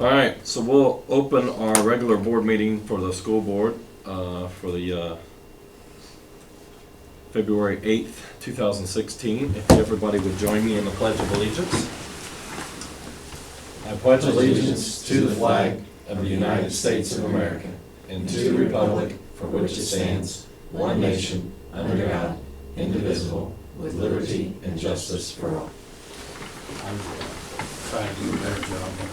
All right, so we'll open our regular board meeting for the school board for the February 8th, 2016. If everybody would join me in the Pledge of Allegiance. I pledge allegiance to the flag of the United States of America and to the republic for which it stands, one nation, under God, indivisible, with liberty and justice for all. I'm trying to do a better job than I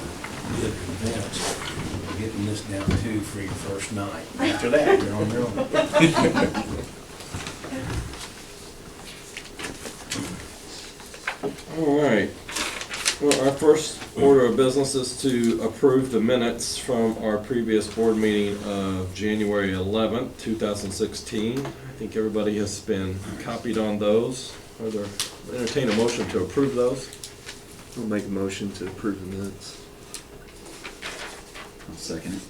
did in advance. We're getting this down too for your first night. After that, you're on your own. All right. Well, our first order of business is to approve the minutes from our previous board meeting of January 11th, 2016. I think everybody has been copied on those. Entertain a motion to approve those. I'll make a motion to approve the minutes. I'll second it.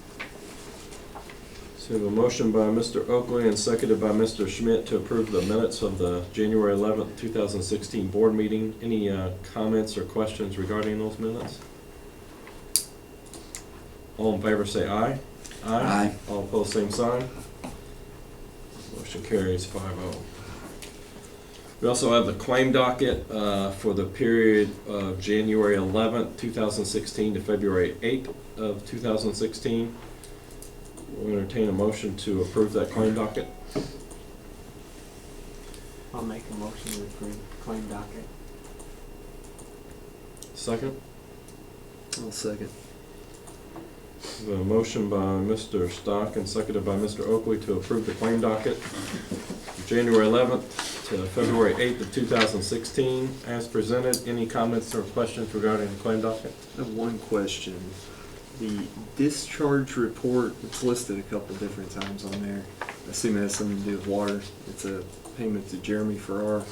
So we have a motion by Mr. Oakley and seconded by Mr. Schmidt to approve the minutes of the January 11th, 2016 board meeting. Any comments or questions regarding those minutes? All in favor say aye. Aye. All opposed, same sign. Motion carries 5-0. We also have the claim docket for the period of January 11th, 2016 to February 8th of 2016. We'll entertain a motion to approve that claim docket. I'll make a motion to approve claim docket. Second. I'll second. We have a motion by Mr. Stock and seconded by Mr. Oakley to approve the claim docket January 11th to February 8th of 2016 as presented. Any comments or questions regarding the claim docket? I have one question. The discharge report, it's listed a couple different times on there. I assume it has something to do with water. It's a payment to Jeremy Farrar.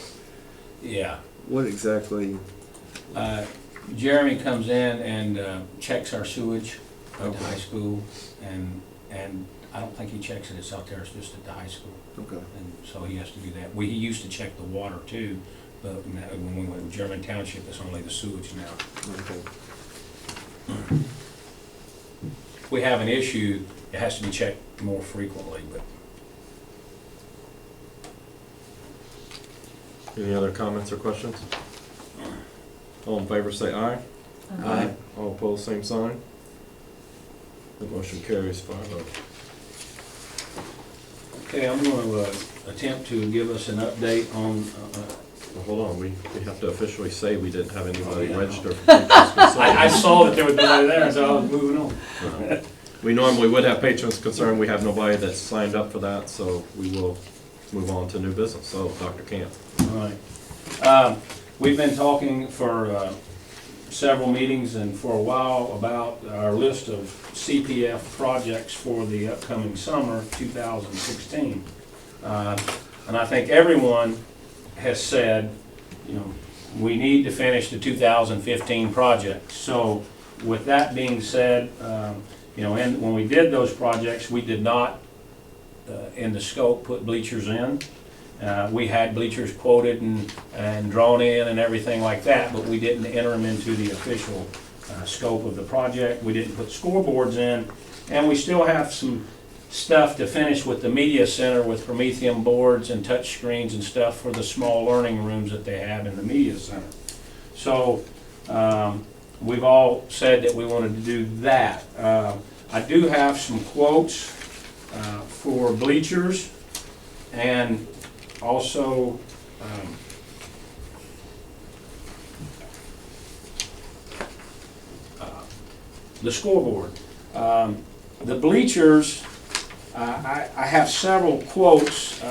Yeah. What exactly? Jeremy comes in and checks our sewage at the high school, and I don't think he checks it out there, it's just at the high school. Okay. And so he has to do that. He used to check the water too, but now, when we went to German Township, it's only the sewage now. Okay. If we have an issue, it has to be checked more frequently, but Any other comments or questions? All in favor say aye. Aye. All opposed, same sign. The motion carries 5-0. okay, I'm going to attempt to give us an update on, Well, hold on, we have to officially say we didn't have anybody yeah, register for patrons concern. I saw that there was nobody there, so I was moving on. We normally would have patrons concern, we have nobody that's signed up for that, so we will move on to new business. So, Dr. Camp. All right. We've been talking for several meetings and for a while about our list of CPF projects for the upcoming summer 2016. And I think everyone has said, you know, we need to finish the 2015 projects. So with that being said, you know, and when we did those projects, we did not, in the scope, put bleachers in. We had bleachers quoted and drawn in and everything like that, but we didn't enter them into the official scope of the project. We didn't put scoreboards in, and we still have some stuff to finish with the media center with Prometheum boards and touch screens and stuff for the small learning rooms that they have in the media center. So we've all said that we wanted to do that. I do have some quotes for bleachers and also the scoreboard. The bleachers, I have several quotes.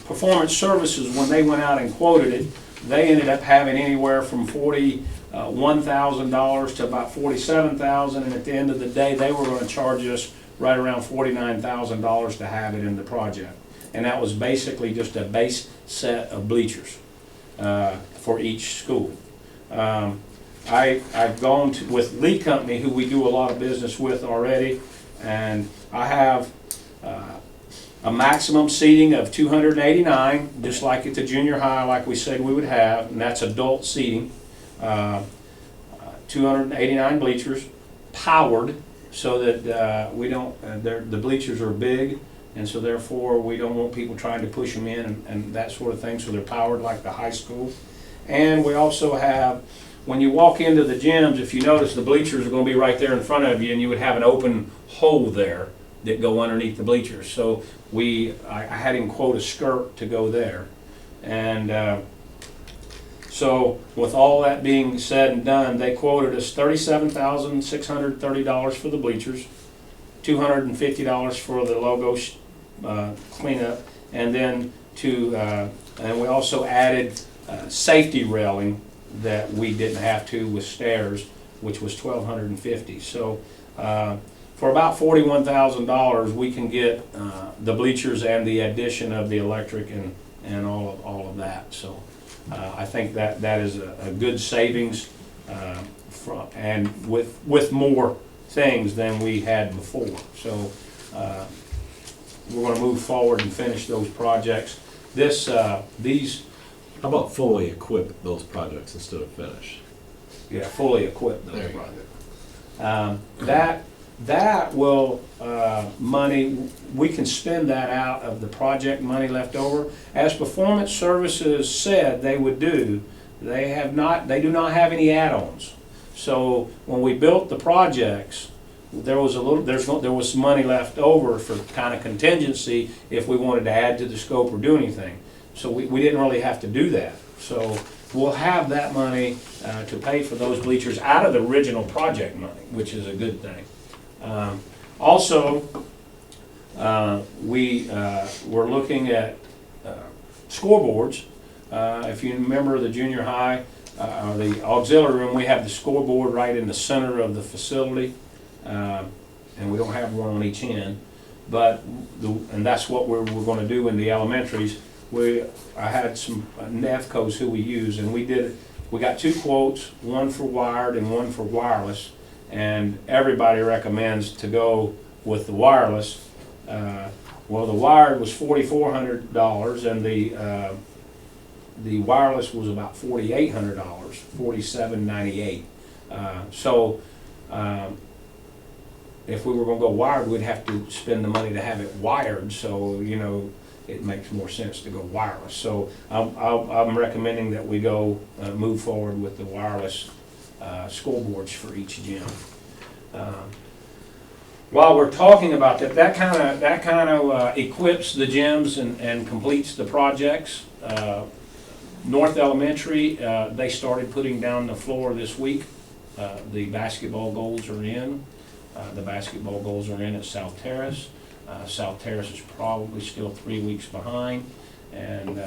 Performance Services, when they went out and quoted it, they ended up having anywhere from $41,000 to about $47,000, and at the end of the day, they were going to charge us right around $49,000 to have it in the project. And that was basically just a base set of bleachers for each school. I've gone with Lee Company, who we do a lot of business with already, and I have a maximum seating of 289, just like at the junior high, like we said we would have, and that's adult seating. 289 bleachers, powered so that we don't, the bleachers are big, and so therefore we don't want people trying to push them in and that sort of thing, so they're powered like the high school. And we also have, when you walk into the gyms, if you notice, the bleachers are going to be right there in front of you, and you would have an open hole there that go underneath the bleachers. So I had him quote a skirt to go there. And so with all that being said and done, they quoted us $37,630 for the bleachers, $250 for the logo cleanup, and then and we also added safety railing that we didn't have to with stairs, which was $1,250. So for about $41,000, we can get the bleachers and the addition of the electric and all of that. So I think that is a good savings and with more things than we had before. So we're going to move forward and finish those projects. How about fully equip those projects instead of finish? Yeah, fully equipped those There you go. projects. That will, money, we can spend that out of the project money left over. As Performance Services said they would do, they do not have any add-ons. So when we built the projects, there was some money left over for kind of contingency if we wanted to add to the scope or do anything. So we didn't really have to do that. So we'll have that money to pay for those bleachers out of the original project money, which is a good thing. Also, we're looking at scoreboards. If you remember the junior high, the auxiliary room, we have the scoreboard right in the center of the facility, and we don't have one on each end. And that's what we're going to do in the elementaries. I had some NEFCOs who we use, and we got 2 quotes, one for wired and one for wireless, and everybody recommends to go with the wireless. Well, the wired was $4,400, and the wireless was about $4,800, $4,798. So if we were going to go wired, we'd have to spend the money to have it wired. So it makes more sense to go wireless. So I'm recommending that we go move forward with the wireless scoreboards for each gym. While we're talking about that kind of equips the gyms and completes the projects. North Elementary, they started putting down the floor this week. The basketball goals are in. The basketball goals are in at South Terrace. South Terrace is probably still 3 weeks behind, and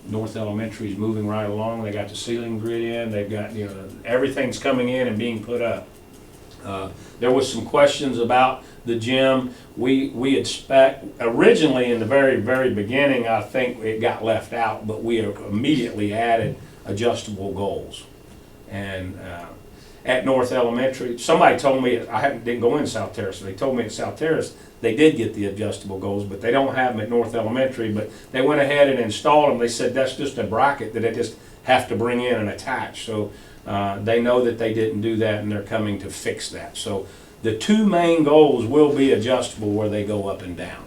North Elementary is moving right along. They got the ceiling grid in. They've got everything's coming in and being put up. There was some questions about the gym. We had originally in the very, very beginning, I think it got left out, but we immediately added adjustable goals. And at North Elementary, somebody told me, didn't go in South Terrace, so they told me at South Terrace they did get the adjustable goals, but they don't have them at North Elementary. But they went ahead and installed them. They said that's just a bracket that they just have to bring in and attach. So they know that they didn't do that, and they're coming to fix that. So the 2 main goals will be adjustable where they go up and down.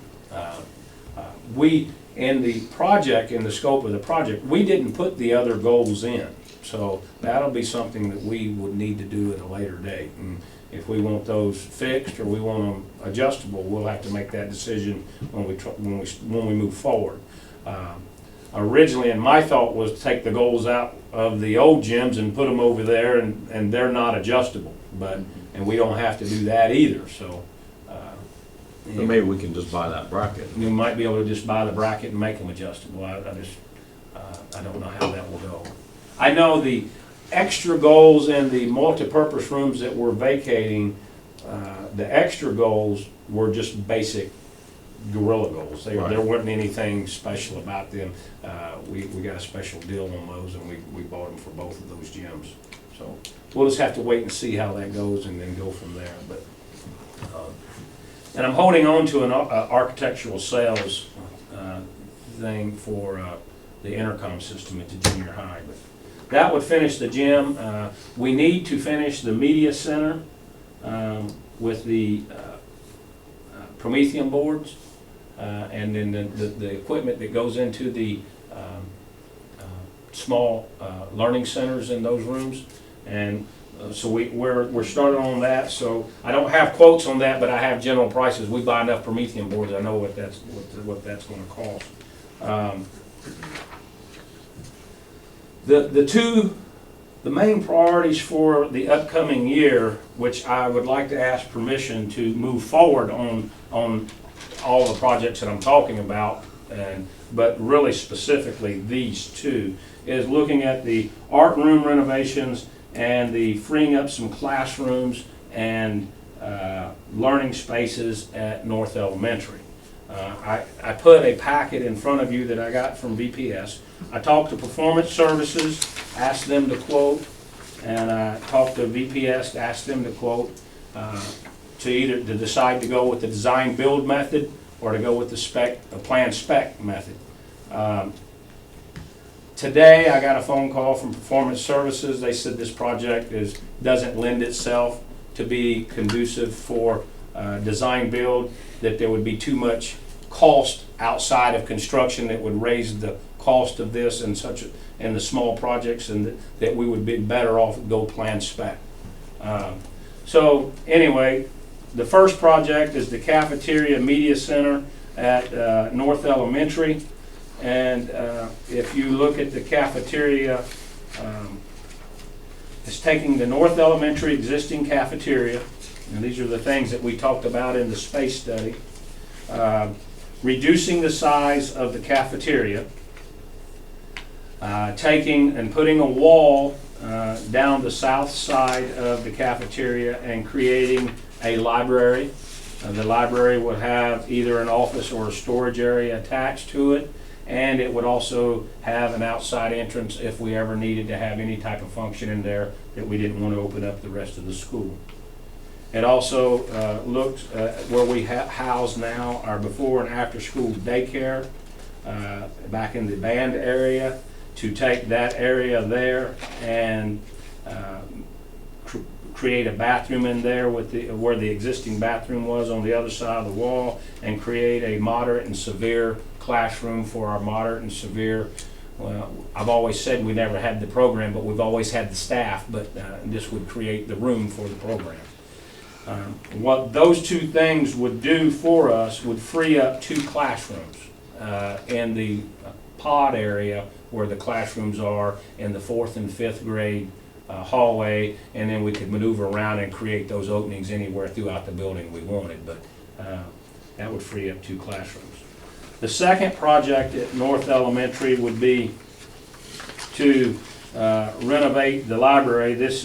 In the scope of the project, we didn't put the other goals in. So that'll be something that we would need to do at a later date. And if we want those fixed or we want them adjustable, we'll have to make that decision when we move forward. Originally, and my thought was to take the goals out of the old gyms and put them over there, and they're not adjustable. And we don't have to do that either. So maybe we can just buy that bracket. we might be able to just buy the bracket and make them adjustable. I don't know how that will go. I know the extra goals in the multipurpose rooms that we're vacating, the extra goals were just basic Gorilla goals. There wasn't anything special about them. We got a special deal on those, and we bought them for both of those gyms. So we'll just have to wait and see how that goes and then go from there. But and I'm holding on to an architectural sales thing for the intercom system at the junior high. But that would finish the gym. We need to finish the media center with the Promethean boards, and then the equipment that goes into the small learning centers in those rooms. And so we're starting on that. So I don't have quotes on that, but I have general prices. We buy enough Promethean boards, I know what that's going to cost. The main priorities for the upcoming year, which I would like to ask permission to move forward on all the projects that I'm talking about, but really specifically these two, is looking at the art room renovations and the freeing up some classrooms and learning spaces at North Elementary. I put a packet in front of you that I got from VPS. I talked to Performance Services, asked them to quote, and I talked to VPS, asked them to quote, to decide to go with the design build method or to go with the plan spec method. Today I got a phone call from Performance Services. They said this project doesn't lend itself to be conducive for design build, that there would be too much cost outside of construction that would raise the cost of this and the small projects, and that we would be better off go plan spec. So anyway, the first project is the cafeteria media center at North Elementary. And if you look at the cafeteria, it's taking the North Elementary existing cafeteria, and these are the things that we talked about in the space study, reducing the size of the cafeteria, taking and putting a wall down the south side of the cafeteria and creating a library. The library would have either an office or a storage area attached to it, and it would also have an outside entrance if we ever needed to have any type of function in there that we didn't want to open up the rest of the school. It also looked where we house now our before and after school daycare back in the band area, to take that area there and create a bathroom in there with where the existing bathroom was on the other side of the wall, and create a moderate and severe classroom for our moderate and severe. Well, I've always said we never had the program, but we've always had the staff, but this would create the room for the program. What those two things would do for us would free up 2 classrooms in the pod area where the classrooms are in the 4th and 5th grade hallway, and then we could maneuver around and create those openings anywhere throughout the building we wanted, but that would free up 2 classrooms. The second project at North Elementary would be to renovate the library. This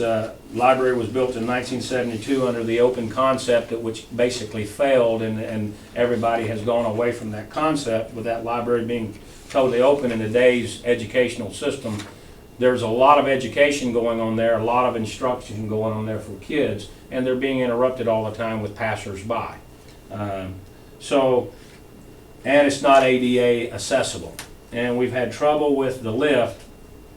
library was built in 1972 under the open concept, which basically failed, and everybody has gone away from that concept, with that library being totally open in today's educational system. There's a lot of education going on there, a lot of instruction going on there for kids, and they're being interrupted all the time with passers-by. And it's not ADA accessible. And we've had trouble with the lift.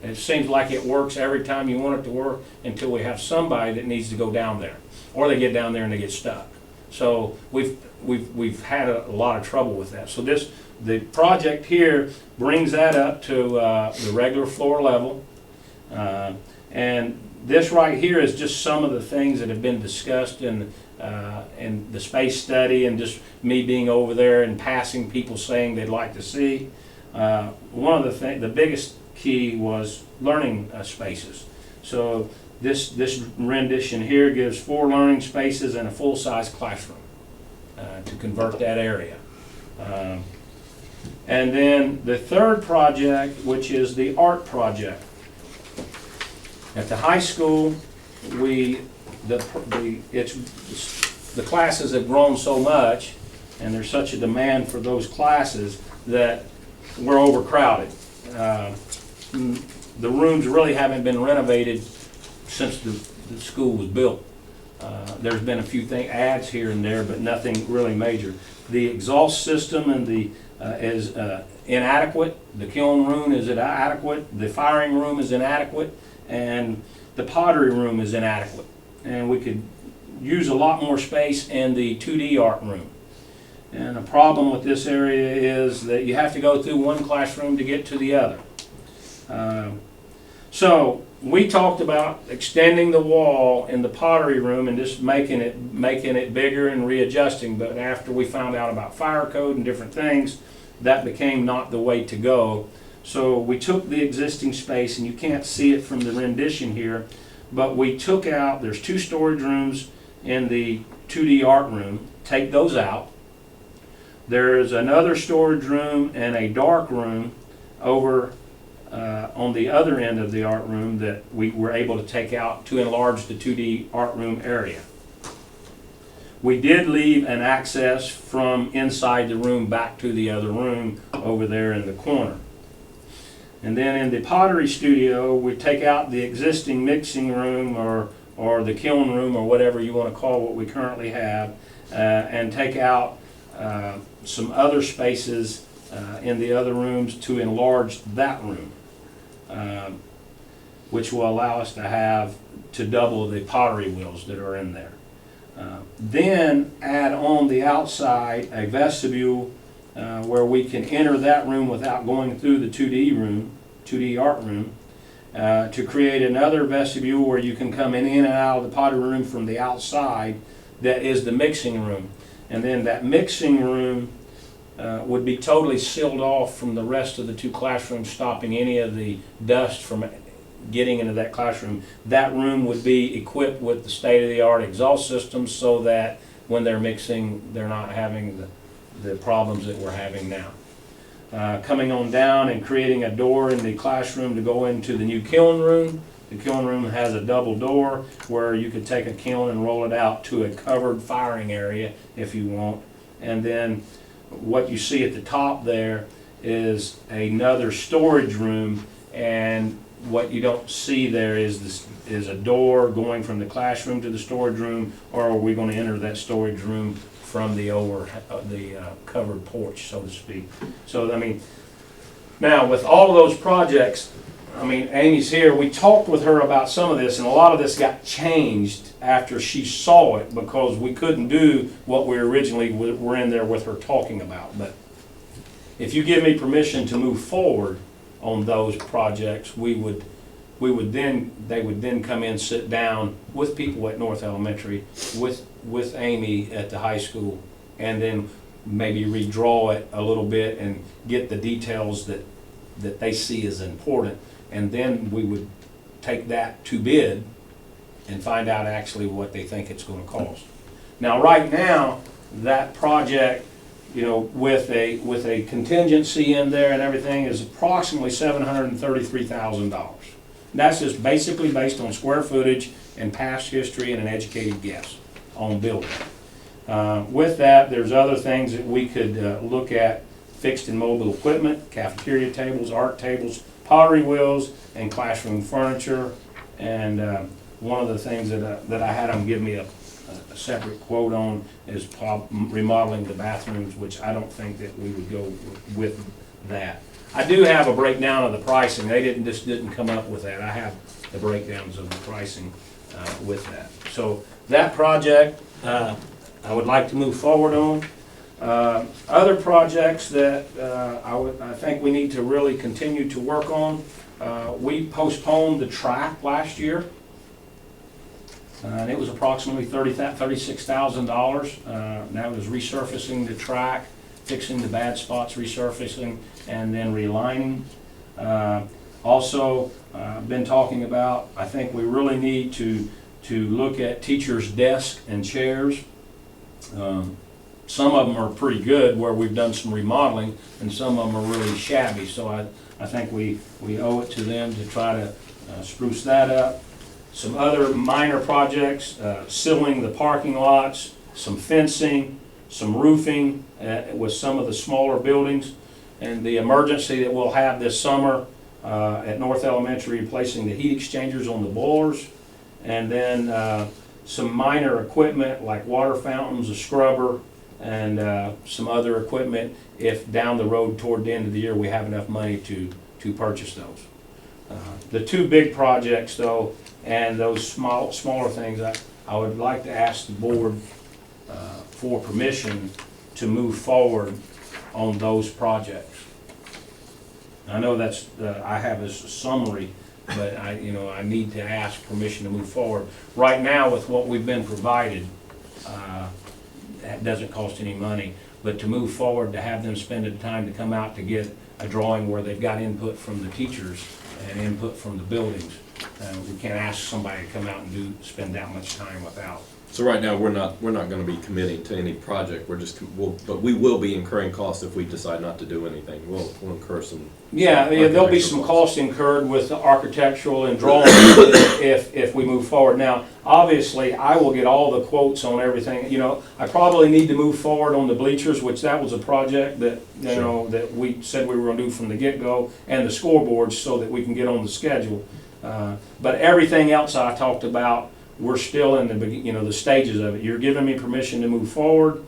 It seems like it works every time you want it to work until we have somebody that needs to go down there, or they get down there and they get stuck. So we've had a lot of trouble with that. So the project here brings that up to the regular floor level. And this right here is just some of the things that have been discussed in the space study, and just me being over there and passing people saying they'd like to see. One of the biggest key was learning spaces. So this rendition here gives 4 learning spaces and a full-size classroom to convert that area. And then the third project, which is the art project. At the high school, the classes have grown so much, and there's such a demand for those classes that we're overcrowded. The rooms really haven't been renovated since the school was built. There's been a few adds here and there, but nothing really major. The exhaust system and the is inadequate, the kiln room is inadequate, the firing room is inadequate, and the pottery room is inadequate. And we could use a lot more space in the 2D art room. And the problem with this area is that you have to go through one classroom to get to the other. So we talked about extending the wall in the pottery room and just making it bigger and readjusting. But after we found out about fire code and different things, that became not the way to go. So we took the existing space, and you can't see it from the rendition here, but we took out, there's 2 storage rooms in the 2D art room, take those out. There's another storage room and a dark room over on the other end of the art room that we were able to take out to enlarge the 2D art room area. We did leave an access from inside the room back to the other room over there in the corner. And then in the pottery studio, we take out the existing mixing room or the kiln room or whatever you want to call what we currently have, and take out some other spaces in the other rooms to enlarge that room, which will allow us to double the pottery wheels that are in there. Then add on the outside a vestibule where we can enter that room without going through the 2D art room, to create another vestibule where you can come in and out of the pottery room from the outside. That is the mixing room. And then that mixing room would be totally sealed off from the rest of the 2 classrooms, stopping any of the dust from getting into that classroom. That room would be equipped with the state-of-the-art exhaust systems so that when they're mixing, they're not having the problems that we're having now. Coming on down and creating a door in the classroom to go into the new kiln room. The kiln room has a double door where you could take a kiln and roll it out to a covered firing area if you want. And then what you see at the top there is another storage room, and what you don't see there is a door going from the classroom to the storage room, or are we going to enter that storage room from the covered porch, so to speak. So I mean, now with all of those projects, I mean, Amy's here, we talked with her about some of this, and a lot of this got changed after she saw it because we couldn't do what we originally were in there with her talking about. But if you give me permission to move forward on those projects, they would then come in, sit down with people at North Elementary, with Amy at the high school, and then maybe redraw it a little bit and get the details that they see as important. And then we would take that to bid and find out actually what they think it's going to cost. Now, right now, that project, you know, with a contingency in there and everything, is approximately $733,000. That's just basically based on square footage and past history and an educated guess on building. With that, there's other things that we could look at: fixed and mobile equipment, cafeteria tables, art tables, pottery wheels, and classroom furniture. And one of the things that I had them give me a separate quote on is remodeling the bathrooms, which I don't think that we would go with that. I do have a breakdown of the pricing. They didn't come up with that. I have the breakdowns of the pricing with that. So that project I would like to move forward on. Other projects that I think we need to really continue to work on. We postponed the track last year, and it was approximately $36,000. That was resurfacing the track, fixing the bad spots, resurfacing, and then relining. Also, been talking about, I think we really need to look at teachers' desks and chairs. Some of them are pretty good where we've done some remodeling, and some of them are really shabby. So I think we owe it to them to try to spruce that up. Some other minor projects, sealing the parking lots, some fencing, some roofing with some of the smaller buildings, and the emergency that we'll have this summer at North Elementary, replacing the heat exchangers on the boilers, and then some minor equipment like water fountains, a scrubber, and some other equipment if down the road toward the end of the year we have enough money to purchase those. The two big projects though, and those smaller things, I would like to ask the board for permission to move forward on those projects. I know that's, I have as a summary, but I need to ask permission to move forward. Right now, with what we've been provided, that doesn't cost any money, but to move forward, to have them spend the time to come out to get a drawing where they've got input from the teachers and input from the buildings. We can't ask somebody to come out and spend that much time without. So right now, we're not gonna be committing to any project, but we will be incurring costs if we decide not to do anything. We'll incur some. Yeah, there'll be some costs incurred with the architectural and drawing if we move forward. Now, obviously, I will get all the quotes on everything. I probably need to move forward on the bleachers, which that was a project that, that we said we were gonna do from the get-go, and the scoreboards so that we can get on the schedule. But everything else I talked about, we're still in the stages of it. You're giving me permission to move forward.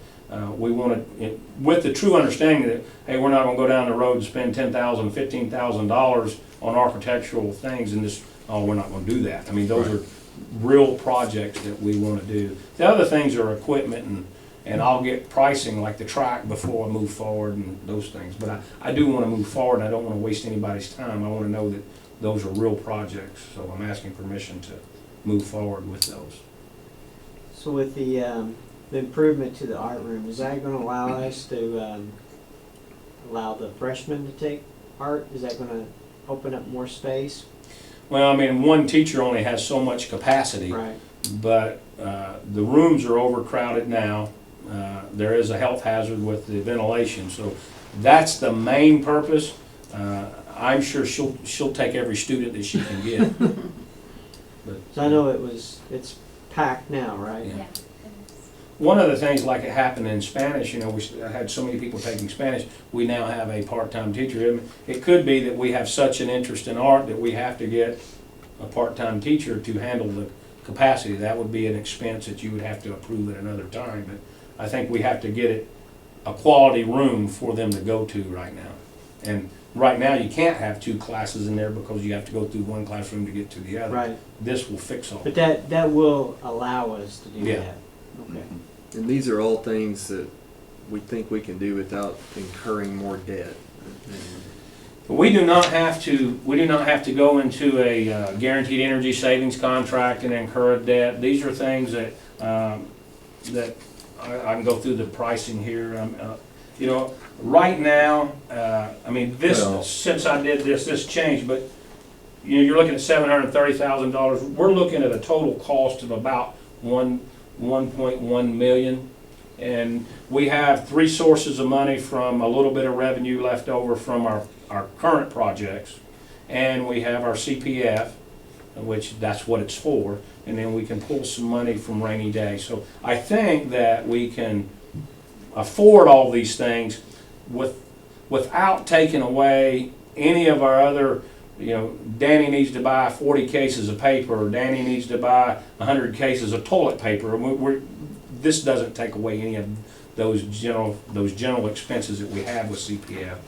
We want to, with the true understanding that, hey, we're not going to go down the road and spend $10,000, $15,000 on architectural things and this. Oh, we're not going to do that. I mean, those are real projects that we want to do. The other things are equipment, and I'll get pricing like the track before I move forward and those things. But I do want to move forward. I don't want to waste anybody's time. I want to know that those are real projects. So I'm asking permission to move forward with those. So with the improvement to the art room, is that going to allow us to allow the freshmen to take art? Is that going to open up more space? Well, I mean, one teacher only has so much capacity, Right. but the rooms are overcrowded now. There is a health hazard with the ventilation, so that's the main purpose. I'm sure she'll take every student that she can get. So I know it's packed now, right? Yeah. One of the things like it happened in Spanish, we had so many people taking Spanish, we now have a part-time teacher. It could be that we have such an interest in art that we have to get a part-time teacher to handle the capacity. That would be an expense that you would have to approve at another time. But I think we have to get a quality room for them to go to right now. And right now, you can't have two classes in there because you have to go through one classroom to get to the other. Right. This will fix all But that. that will allow us to do Yeah. that. Okay. And these are all things that we think we can do without incurring more debt. But we do not have to go into a guaranteed energy savings contract and incur a debt. These are things that that I can go through the pricing here. Right now, I mean, since I did this changed, but you're looking at $730,000. We're looking at a total cost of about $1.1 million, and we have three sources of money from a little bit of revenue left over from our current projects, and we have our CPF, which that's what it's for, and then we can pull some money from rainy day. So I think that we can afford all these things without taking away any of our other, Danny needs to buy 40 cases of paper, or Danny needs to buy 100 cases of toilet paper. This doesn't take away any of those general expenses that we have with CPF.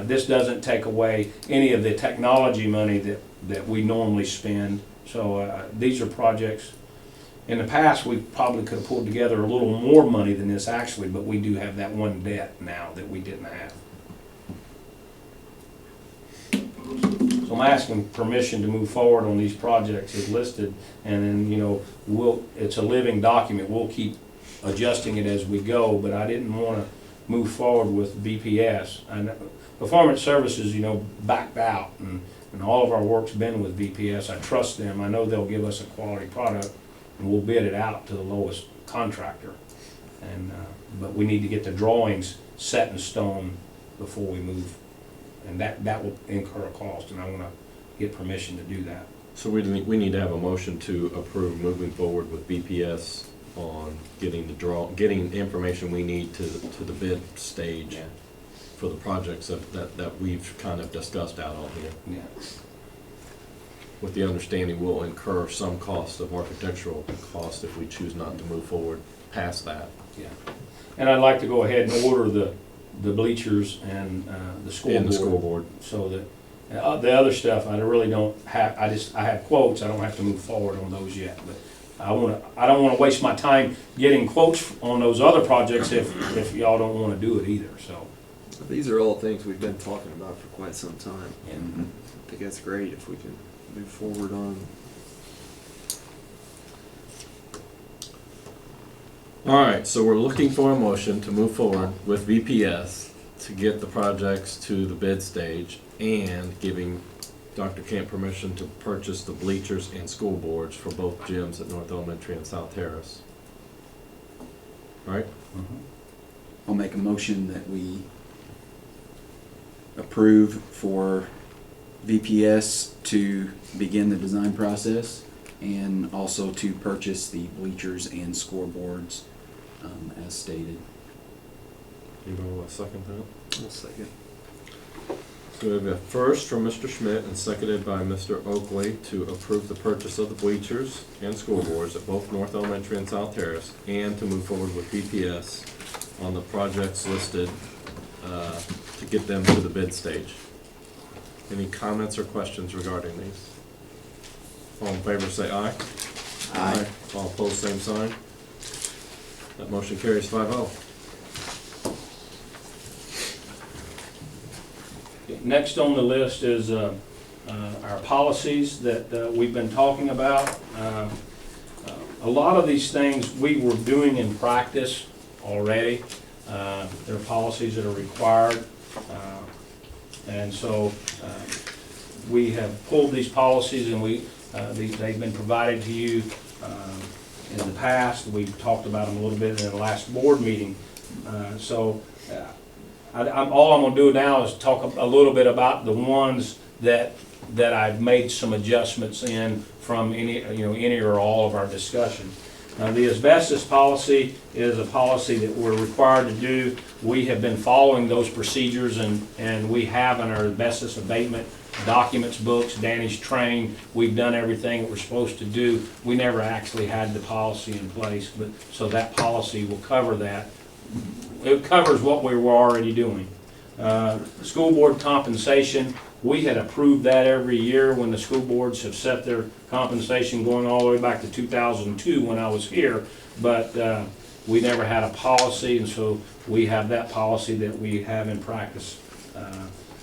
This doesn't take away any of the technology money that we normally spend. So these are projects. In the past, we probably could have pulled together a little more money than this actually, but we do have that one debt now that we didn't have. So I'm asking permission to move forward on these projects as listed, and then, it's a living document. We'll keep adjusting it as we go, but I didn't want to move forward with BPS. And Performance Services, backed out, and all of our work's been with BPS. I trust them. I know they'll give us a quality product, and we'll bid it out to the lowest contractor. And but we need to get the drawings set in stone before we move, and that will incur a cost, and I want to get permission to do that. So we need to have a motion to approve moving forward with BPS on getting the information we need to the bid stage. Yeah. For the projects that we've kind of discussed out on here. Yeah. with the understanding we'll incur some cost of architectural cost if we choose not to move forward past that. Yeah. And I'd like to go ahead and order the bleachers and the scoreboard. And the scoreboard. So that, the other stuff, I really don't have, I have quotes, I don't have to move forward on those yet. But I don't wanna waste my time getting quotes on those other projects if y'all don't wanna do it either, so. These are all things we've been talking about for quite some time. And I think that's great if we can move forward on. All right, so we're looking for a motion to move forward with VPS to get the projects to the bid stage and giving Dr. Camp permission to purchase the bleachers and school boards for both gyms at North Elementary and South Terrace. All right? I'll make a motion that we approve for VPS to begin the design process and also to purchase the bleachers and scoreboards as stated. Anybody want to second that? I'll second. So we have a first from Mr. Schmidt and seconded by Mr. Oakley to approve the purchase of the bleachers and school boards at both North Elementary and South Terrace and to move forward with VPS on the projects listed to get them to the bid stage. Any comments or questions regarding these? All in favor say aye. Aye. All opposed, same sign. That motion carries 5-0. next on the list is our policies that we've been talking about. A lot of these things we were doing in practice already. There are policies that are required. And so we have pulled these policies and they've been provided to you in the past. We talked about them a little bit in the last board meeting. All I'm going to do now is talk a little bit about the ones that I've made some adjustments in from any or all of our discussion. The asbestos policy is a policy that we're required to do. We have been following those procedures and we have in our asbestos abatement documents, books, Danny's trained. We've done everything that we're supposed to do. We never actually had the policy in place, but so that policy will cover that. It covers what we were already doing. School board compensation, we had approved that every year when the school boards have set their compensation going all the way back to 2002 when I was here, but we never had a policy, and so we have that policy that we have in practice.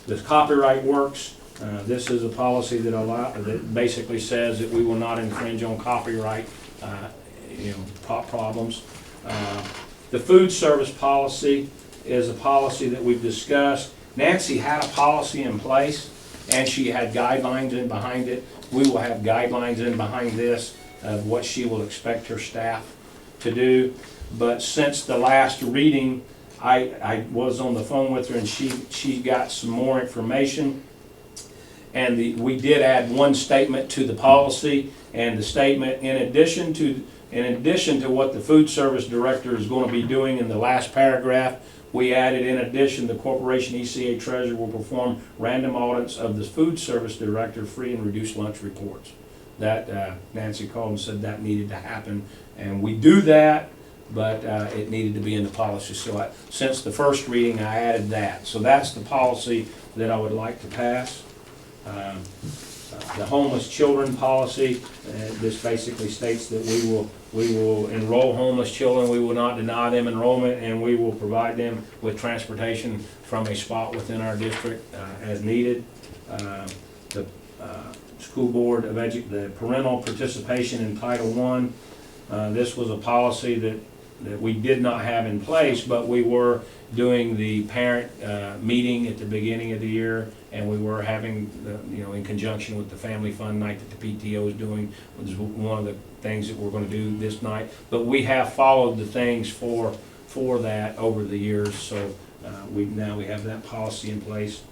The copyright works. This is a policy that basically says that we will not infringe on copyright problems. The food service policy is a policy that we've discussed. Nancy had a policy in place and she had guidelines in behind it. We will have guidelines in behind this of what she will expect her staff to do. But since the last reading, I was on the phone with her and she got some more information. And we did add one statement to the policy, and the statement, in addition to what the food service director is going to be doing in the last paragraph, we added, in addition, the corporation ECA treasurer will perform random audits of the food service director free and reduced lunch reports. That Nancy called and said that needed to happen, and we do that, but it needed to be in the policy. So since the first reading, I added that. So that's the policy that I would like to pass. The homeless children policy, this basically states that we will enroll homeless children, we will not deny them enrollment, and we will provide them with transportation from a spot within our district as needed. The school board of the parental participation in Title I, this was a policy that we did not have in place, but we were doing the parent meeting at the beginning of the year, and we were having, in conjunction with the family fun night that the PTO is doing, which is one of the things that we're going to do this night. But we have followed the things for that over the years, so now we have that policy in place.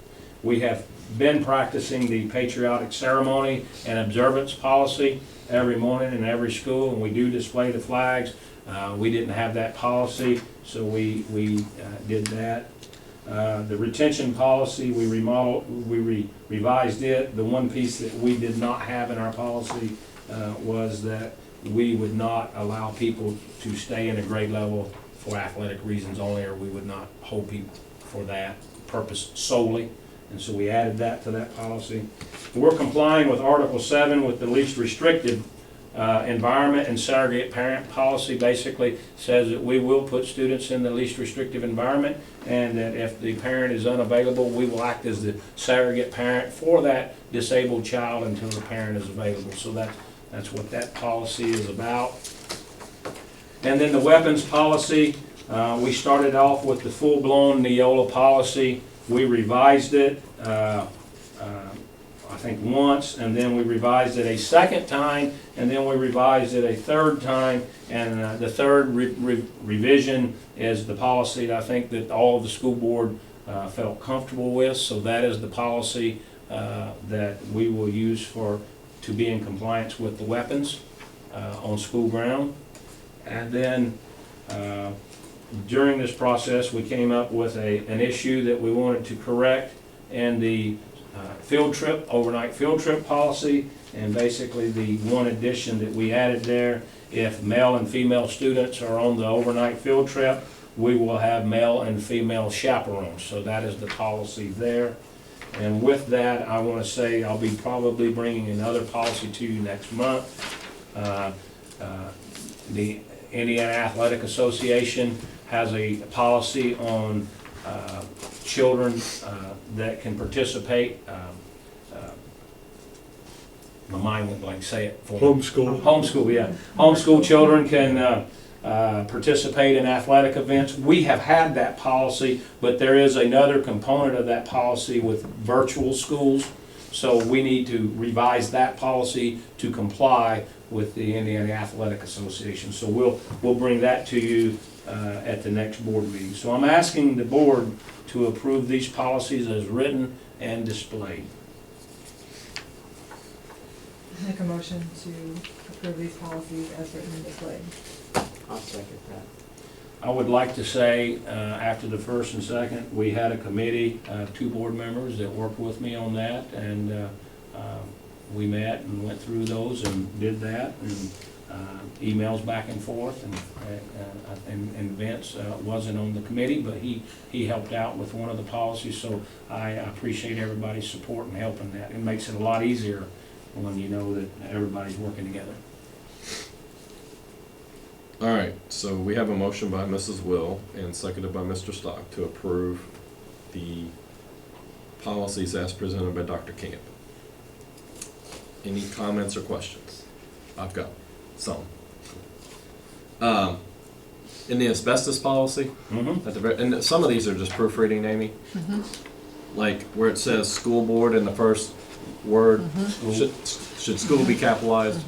We have been practicing the patriotic ceremony and observance policy every morning in every school, and we do display the flags. We didn't have that policy, so we did that. The retention policy, we revised it. The one piece that we did not have in our policy was that we would not allow people to stay in a grade level for athletic reasons only, or we would not hold people for that purpose solely. And so we added that to that policy. We're complying with Article 7 with the least restrictive environment, and surrogate parent policy basically says that we will put students in the least restrictive environment, and that if the parent is unavailable, we will act as the surrogate parent for that disabled child until the parent is available. So that's what that policy is about. And then the weapons policy, we started off with the full-blown Neola policy. We revised it, I think once, and then we revised it a second time, and then we revised it a third time. And the third revision is the policy that I think that all of the school board felt comfortable with. So that is the policy that we will use to be in compliance with the weapons on school ground. And then during this process, we came up with an issue that we wanted to correct in the overnight field trip policy. And basically the one addition that we added there, if male and female students are on the overnight field trip, we will have male and female chaperones. So that is the policy there. And with that, I want to say I'll be probably bringing another policy to you next month. The Indiana Athletic Association has a policy on children that can participate. My mind went blank, say it for me. Homeschool. Homeschool, yeah. Homeschool children can participate in athletic events. We have had that policy, but there is another component of that policy with virtual schools. So we need to revise that policy to comply with the Indiana Athletic Association. So we'll bring that to you at the next board meeting. So I'm asking the board to approve these policies as written and displayed. Make a motion to approve these policies as written and displayed. I'll second that. I would like to say, after the first and second, we had a committee, 2 board members that worked with me on that, and we met and went through those and did that, and emails back and forth, and Vince wasn't on the committee, but he helped out with one of the policies, so I appreciate everybody's support and help in that. It makes it a lot easier when you know that everybody's working together. All right, so we have a motion by Mrs. Will and seconded by Mr. Stock to approve the policies as presented by Dr. Camp. Any comments or questions? I've got some. In the asbestos policy, Mm-hmm. at the very, and some of these are just proofreading, Amy. Like where it says school board in the first word, should school be capitalized?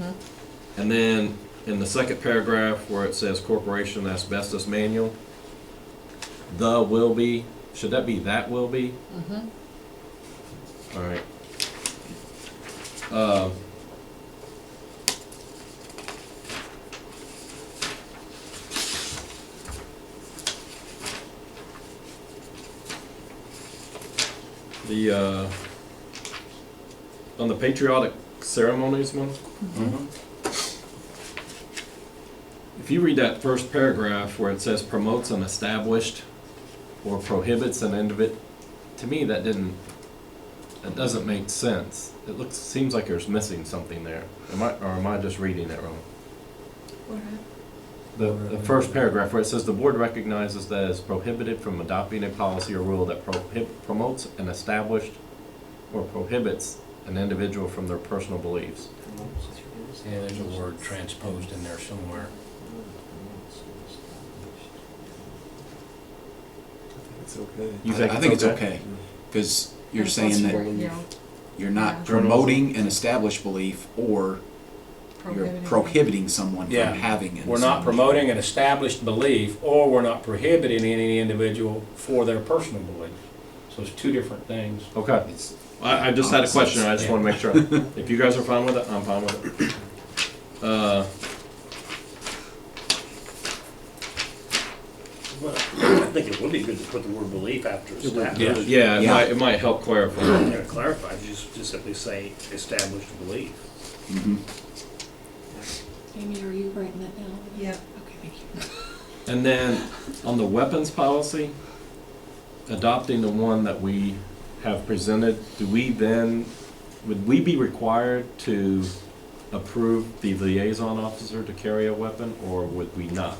And then in the second paragraph where it says corporation asbestos manual, the will be, should that be that will be? All right. On the patriotic ceremonies one, if you read that first paragraph where it says promotes an established or prohibits an individual, to me that doesn't make sense. It seems like there's missing something there. Am I just reading it wrong? The first paragraph where it says the board recognizes that it is prohibited from adopting a policy or rule that promotes an established or prohibits an individual from their personal beliefs. Yeah, there's a word transposed in there somewhere. It's okay. I think it's okay, because you're saying that Yeah, you're not Yeah. promoting an established belief, or you're prohibiting someone Yeah. from having it. We're not promoting an established belief, or we're not prohibiting any individual for their personal belief. So it's 2 different things. Okay. It's I just had a question, I just Yeah. want to make sure. If you guys are fine with it, I'm fine with it. think it would be good to put the word belief after established. Yeah, Yeah. it might help clarify. Yeah, clarify, just simply say established belief. Mhm. Amy, are you writing that down? Yeah. Okay, thank you. And then on the weapons policy, adopting the one that we have presented, would we be required to approve the liaison officer to carry a weapon, or would we not?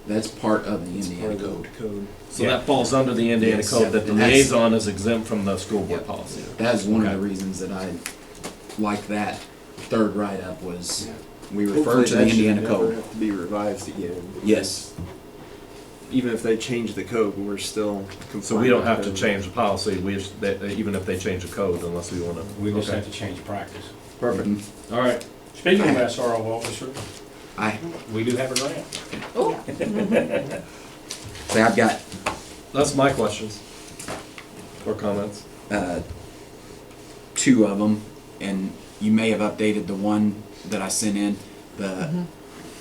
That's part of the It's Indiana part of code. the code. So that falls under the Indiana Yes. code, that the That's- liaison is exempt from the school board Yep. policy. That's one of Okay. the reasons that I like that third write-up was we refer Hopefully to the that should Indiana never code. have to be revised again. Yes. Even if they change the code, we're still compliant. So we don't have with to code. change the policy, even if they change the code, unless we wanna. We just Okay. have to change practice. Perfect. Mhm. All right. Speaking of SRO officer, I we do have a grant. Oh, say I've got That's my questions. Or comments. two of them, and you may have updated the one that I sent in, the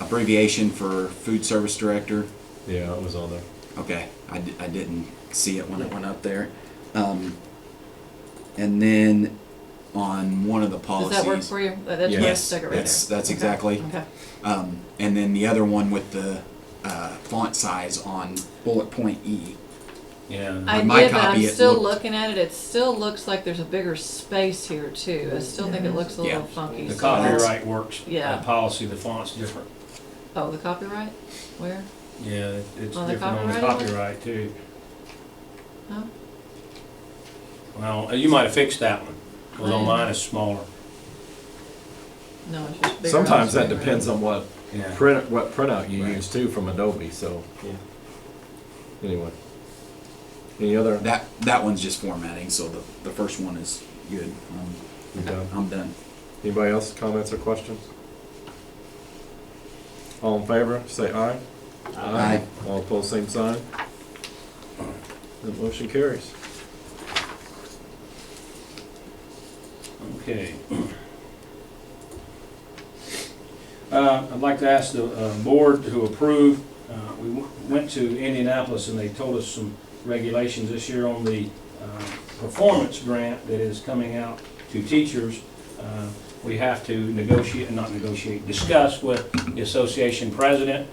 abbreviation for food service director. Yeah, it was on there. Okay, I didn't see it when it went up there. And then on one of the does policies. that work for you? That's where I Yes, stuck it right there. that's Okay. exactly. Okay. And then the other one with the font size on bullet point E. Yeah. I On my did, but copy, I'm it still looked- looking at it, it still looks like there's a bigger space here too. I still think it looks a little Yeah. funky. The so copyright works, Yeah. the policy, the font's different. Oh, the copyright? Where? Yeah, it's On the different on the copyright one? copyright too. Huh? Well, you might have fixed that one, because on mine it's smaller. No, it's just bigger. Sometimes on that depends on what Yeah. printout you Right. use too from Adobe, so. Yeah. Anyway. Any other? That one's just formatting, so the first one is good. You done? I'm done. Anybody else, comments or questions? All in favor, say aye. Aye. All opposed, same sign. The motion carries. Okay. I'd like to ask the board to approve, we went to Indianapolis and they told us some regulations this year on the performance grant that is coming out to teachers. We have to discuss with the association president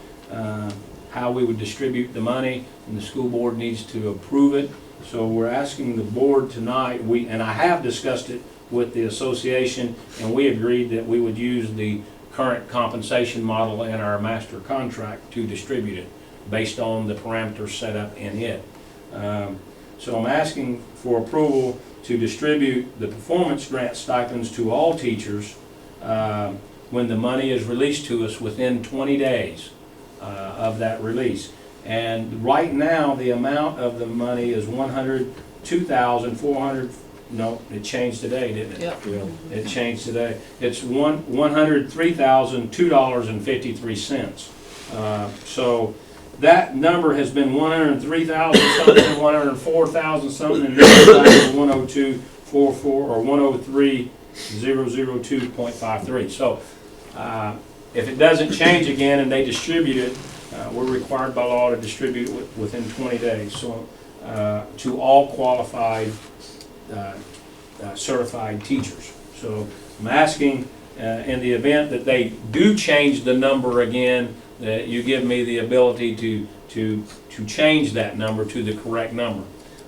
how we would distribute the money, and the school board needs to approve it. So we're asking the board tonight, and I have discussed it with the association, and we agreed that we would use the current compensation model in our master contract to distribute it, based on the parameters set up in it. So I'm asking for approval to distribute the performance grant stipends to all teachers when the money is released to us within 20 days of that release. And right now, the amount of the money is $102,400. No, it changed today, didn't it? Yep. Yeah. It changed today. It's $103,002.53. So that number has been 103,000 something, 104,000 something, and this is back to 102,444 or 103,002.53. So if it doesn't change again and they distribute it, we're required by law to distribute it within 20 days. So to all qualified certified teachers. So I'm asking, in the event that they do change the number again, that you give me the ability to change that number to the correct number.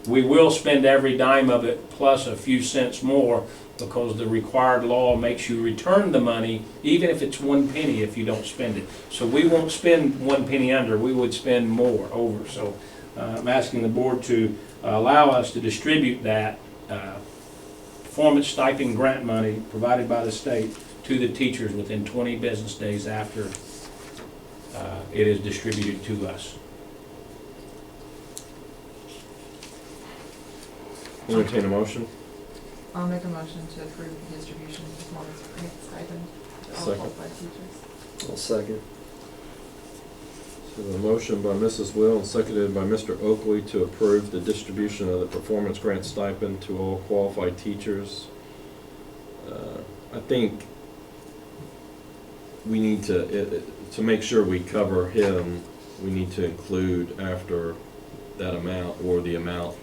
We will spend every dime of it plus a few cents more, because the required law makes you return the money even if it's 1 penny if you don't spend it. So we won't spend 1 penny under, we would spend more over. So I'm asking the board to allow us to distribute that performance stipend grant money provided by the state to the teachers within 20 business days after it is distributed to us. Entertain a motion. I'll make a motion to approve the distribution of performance grant stipend to all Second. qualified teachers. I'll second. So the motion by Mrs. Will and seconded by Mr. Oakley to approve the distribution of the performance grant stipend to all qualified teachers. I think we need to make sure we cover him, we need to include after that amount or the amount,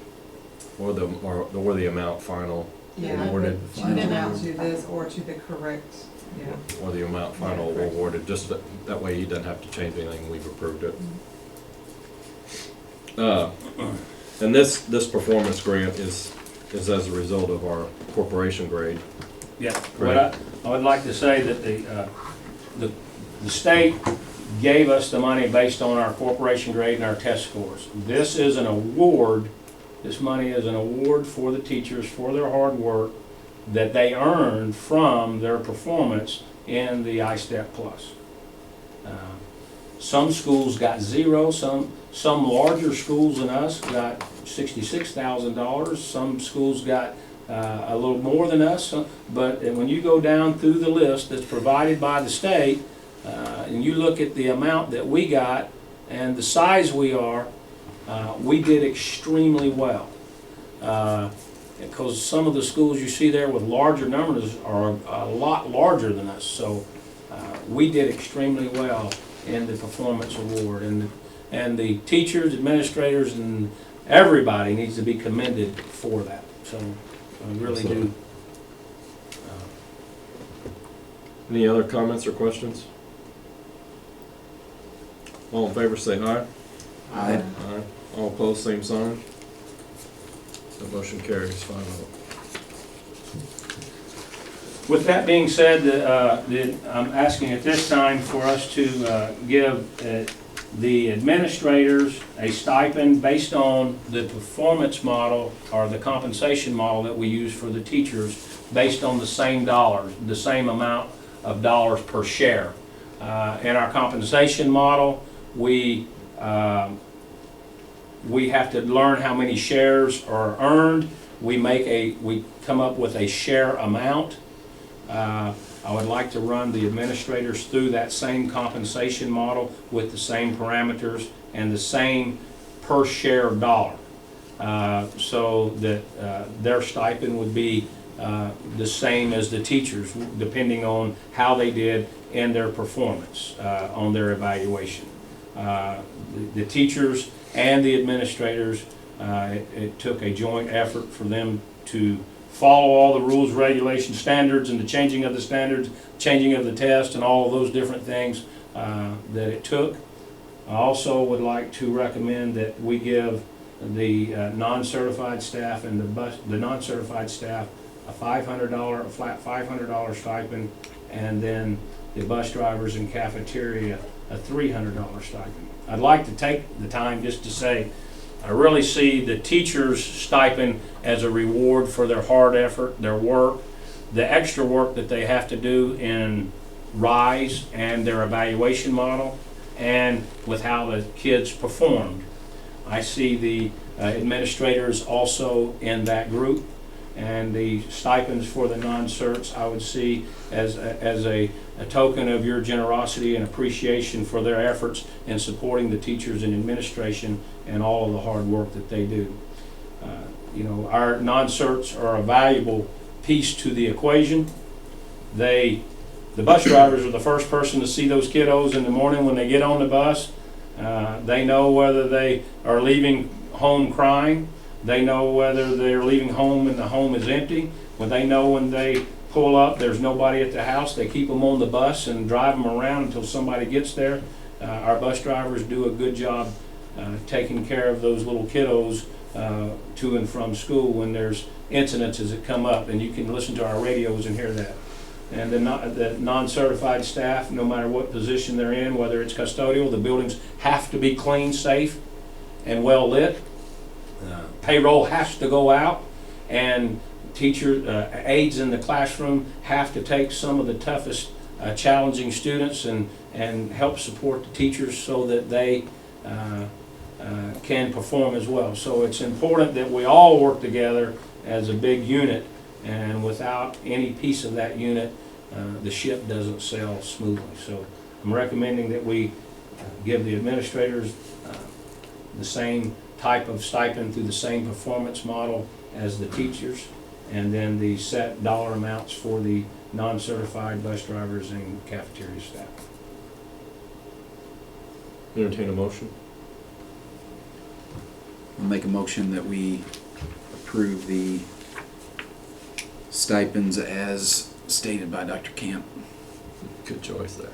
or the amount final, Yeah, awarded. change it out to this or to the correct, yeah. or the amount final Yeah, correct. awarded, just that way he doesn't have to change anything, we've approved it. And this performance grant is as a result of our corporation grade. Yeah, what I would like to say that the state gave us the money based on our corporation grade and our test scores. This is an award, this money is an award for the teachers for their hard work that they earned from their performance in the ISTEP Plus. Some schools got zero, some larger schools than us got $66,000, some schools got a little more than us, but when you go down through the list that's provided by the state, and you look at the amount that we got and the size we are, we did extremely well. Because some of the schools you see there with larger numbers are a lot larger than us, so we did extremely well in the performance award, and the teachers, administrators, and everybody needs to be commended for that. So I really do. Any other comments or questions? All in favor say aye. Aye. Aye. All opposed, same sign. The motion carries 5-0. With that being said, I'm asking at this time for us to give the administrators a stipend based on the performance model or the compensation model that we use for the teachers based on the same dollars, the same amount of dollars per share. In our compensation model, we have to learn how many shares are earned. We come up with a share amount. I would like to run the administrators through that same compensation model with the same parameters and the same per share dollar, so that their stipend would be the same as the teachers, depending on how they did in their performance on their evaluation. The teachers and the administrators, it took a joint effort for them to follow all the rules, regulations, standards, and the changing of the standards, changing of the test, and all of those different things that it took. I also would like to recommend that we give the non-certified staff and the non-certified staff a flat $500 stipend, and then the bus drivers and cafeteria a $300 stipend. I'd like to take the time just to say, I really see the teacher's stipend as a reward for their hard effort, their work, the extra work that they have to do in RISE and their evaluation model, and with how the kids performed. I see the administrators also in that group, and the stipends for the non-certs I would see as a token of your generosity and appreciation for their efforts in supporting the teachers and administration and all of the hard work that they do. Our non-certs are a valuable piece to the equation. The bus drivers are the first person to see those kiddos in the morning when they get on the bus. They know whether they are leaving home crying. They know whether they're leaving home and the home is empty. When they know when they pull up, there's nobody at the house, they keep them on the bus and drive them around until somebody gets there. Our bus drivers do a good job taking care of those little kiddos to and from school when there's incidences that come up, and you can listen to our radios and hear that. And the non-certified staff, no matter what position they're in, whether it's custodial, the buildings have to be clean, safe, and well lit. Payroll has to go out, and aides in the classroom have to take some of the toughest challenging students and help support the teachers so that they can perform as well. So it's important that we all work together as a big unit, and without any piece of that unit, the ship doesn't sail smoothly. So I'm recommending that we give the administrators the same type of stipend through the same performance model as the teachers, and then the set dollar amounts for the non-certified bus drivers and cafeteria staff. Entertain a motion. make a motion that we approve the stipends as stated by Dr. Camp. Good choice there.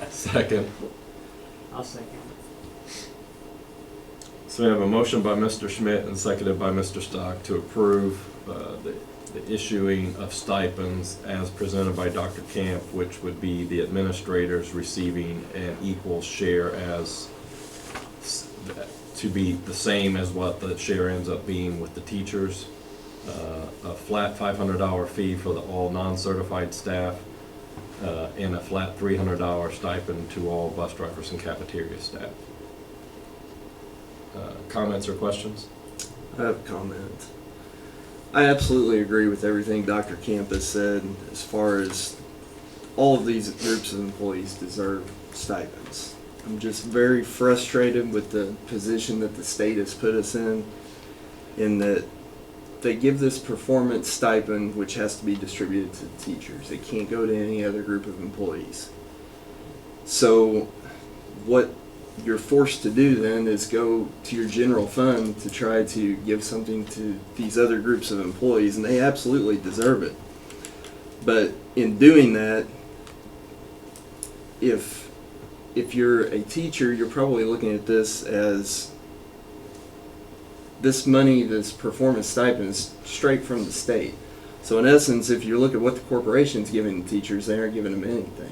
Second. I'll second. So we have a motion by Mr. Schmidt and seconded by Mr. Stock to approve the issuing of stipends as presented by Dr. Camp, which would be the administrators receiving an equal share as, to be the same as what the share ends up being with the teachers. A flat $500 fee for all non-certified staff, and a flat $300 stipend to all bus drivers and cafeteria staff. Comments or questions? I have a comment. I absolutely agree with everything Dr. Camp has said as far as all of these groups of employees deserve stipends. I'm just very frustrated with the position that the state has put us in that they give this performance stipend which has to be distributed to the teachers. It can't go to any other group of employees. So what you're forced to do then is go to your general fund to try to give something to these other groups of employees, and they absolutely deserve it. But in doing that, if you're a teacher, you're probably looking at this as this money, this performance stipend is straight from the state. So in essence, if you look at what the corporation's giving the teachers, they aren't giving them anything.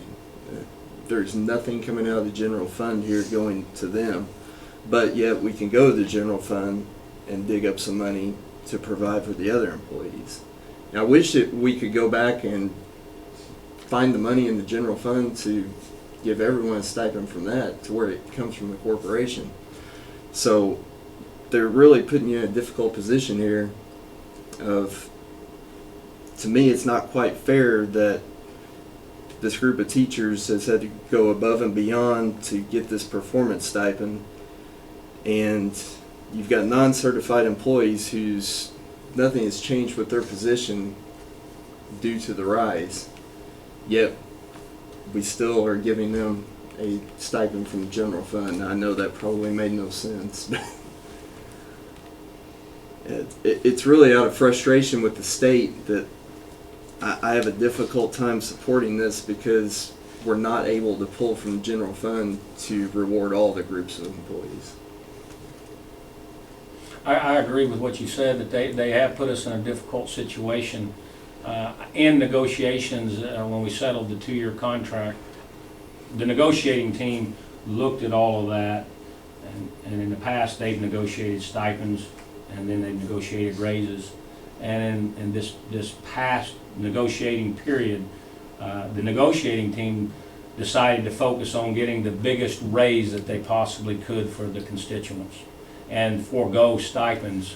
There's nothing coming out of the general fund here going to them, but yet we can go to the general fund and dig up some money to provide for the other employees. Now, I wish that we could go back and find the money in the general fund to give everyone a stipend from that to where it comes from the corporation. So they're really putting you in a difficult position here of, to me, it's not quite fair that this group of teachers has had to go above and beyond to get this performance stipend, and you've got non-certified employees whose nothing has changed with their position due to the rise, yet we still are giving them a stipend from the general fund. I know that probably made no sense, but it's really out of frustration with the state that I have a difficult time supporting this because we're not able to pull from the general fund to reward all the groups of employees. I agree with what you said, that they have put us in a difficult situation. In negotiations, when we settled the 2-year contract, the negotiating team looked at all of that, and in the past they've negotiated stipends, and then they've negotiated raises. And in this past negotiating period, the negotiating team decided to focus on getting the biggest raise that they possibly could for the constituents and forego stipends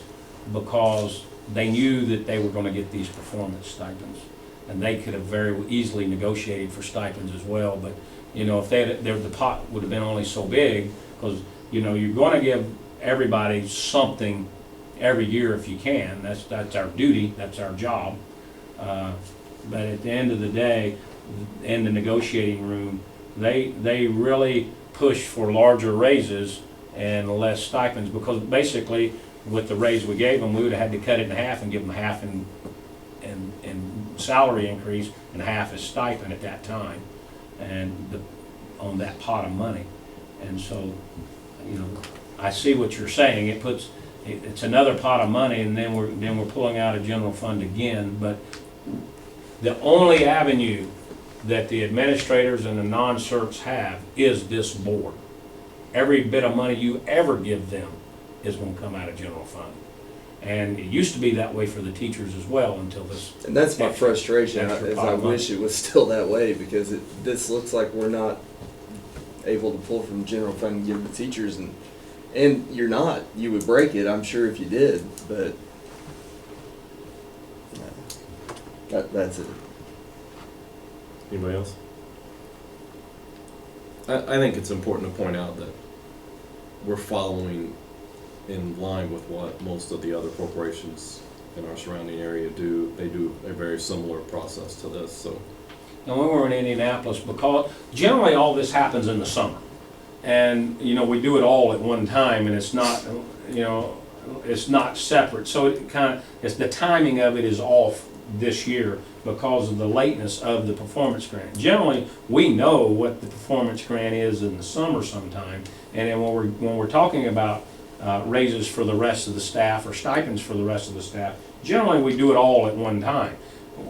because they knew that they were going to get these performance stipends. And they could have very easily negotiated for stipends as well. But, you know, if the pot would have been only so big, because, you know, you're going to give everybody something every year if you can. That's our duty, that's our job. But at the end of the day, in the negotiating room, they really push for larger raises and less stipends, because basically with the raise we gave them, we would have had to cut it in half and give them half in salary increase and half as stipend at that time, and on that pot of money. And so, you know, I see what you're saying. It's another pot of money, and then we're pulling out a general fund again. But the only avenue that the administrators and the non-certs have is this board. Every bit of money you ever give them is going to come out of general fund. And it used to be that way for the teachers as well until this. And that's my frustration, extra is pot I of money. wish it was still that way, because this looks like we're not able to pull from general fund and give the teachers, and you're not. You would break it, I'm sure, if you did, but that's it. Anybody else? I think it's important to point out that we're following in line with what most of the other corporations in our surrounding area do. They do a very similar process to this. So, And when we were in Indianapolis, because generally all this happens in the summer. And, you know, we do it all at one time, and it's not, you know, it's not separate. So it kind of, it's, the timing of it is off this year because of the lateness of the performance grant. Generally, we know what the performance grant is in the summer sometime, and then when we're talking about raises for the rest of the staff or stipends for the rest of the staff, generally we do it all at one time.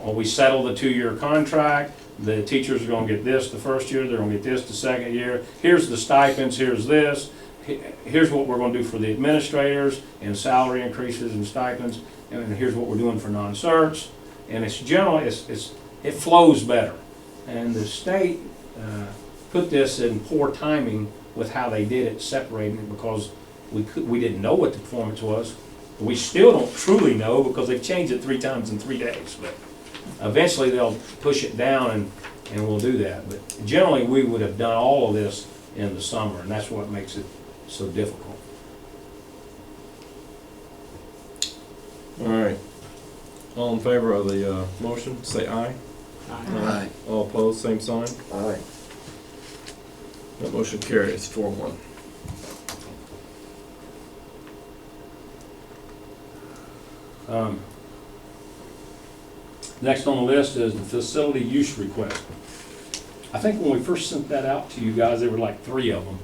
When we settle the 2-year contract, the teachers are gonna get this the first year, they're gonna get this the second year, here's the stipends, here's this, here's what we're gonna do for the administrators, and salary increases and stipends, and here's what we're doing for non-certs, and it's generally, it flows better. And the state put this in poor timing with how they did it, separating it, because we didn't know what the performance was. We still don't truly know because they've changed it 3 times in 3 days, but eventually they'll push it down and we'll do that. But generally, we would have done all of this in the summer, and that's what makes it so difficult. All right. All in favor of the motion, say aye. Aye. All opposed, same sign. Aye. That motion carries 4-1. Next on the list is the facility use request. I think when we first sent that out to you guys, there were like 3 of them.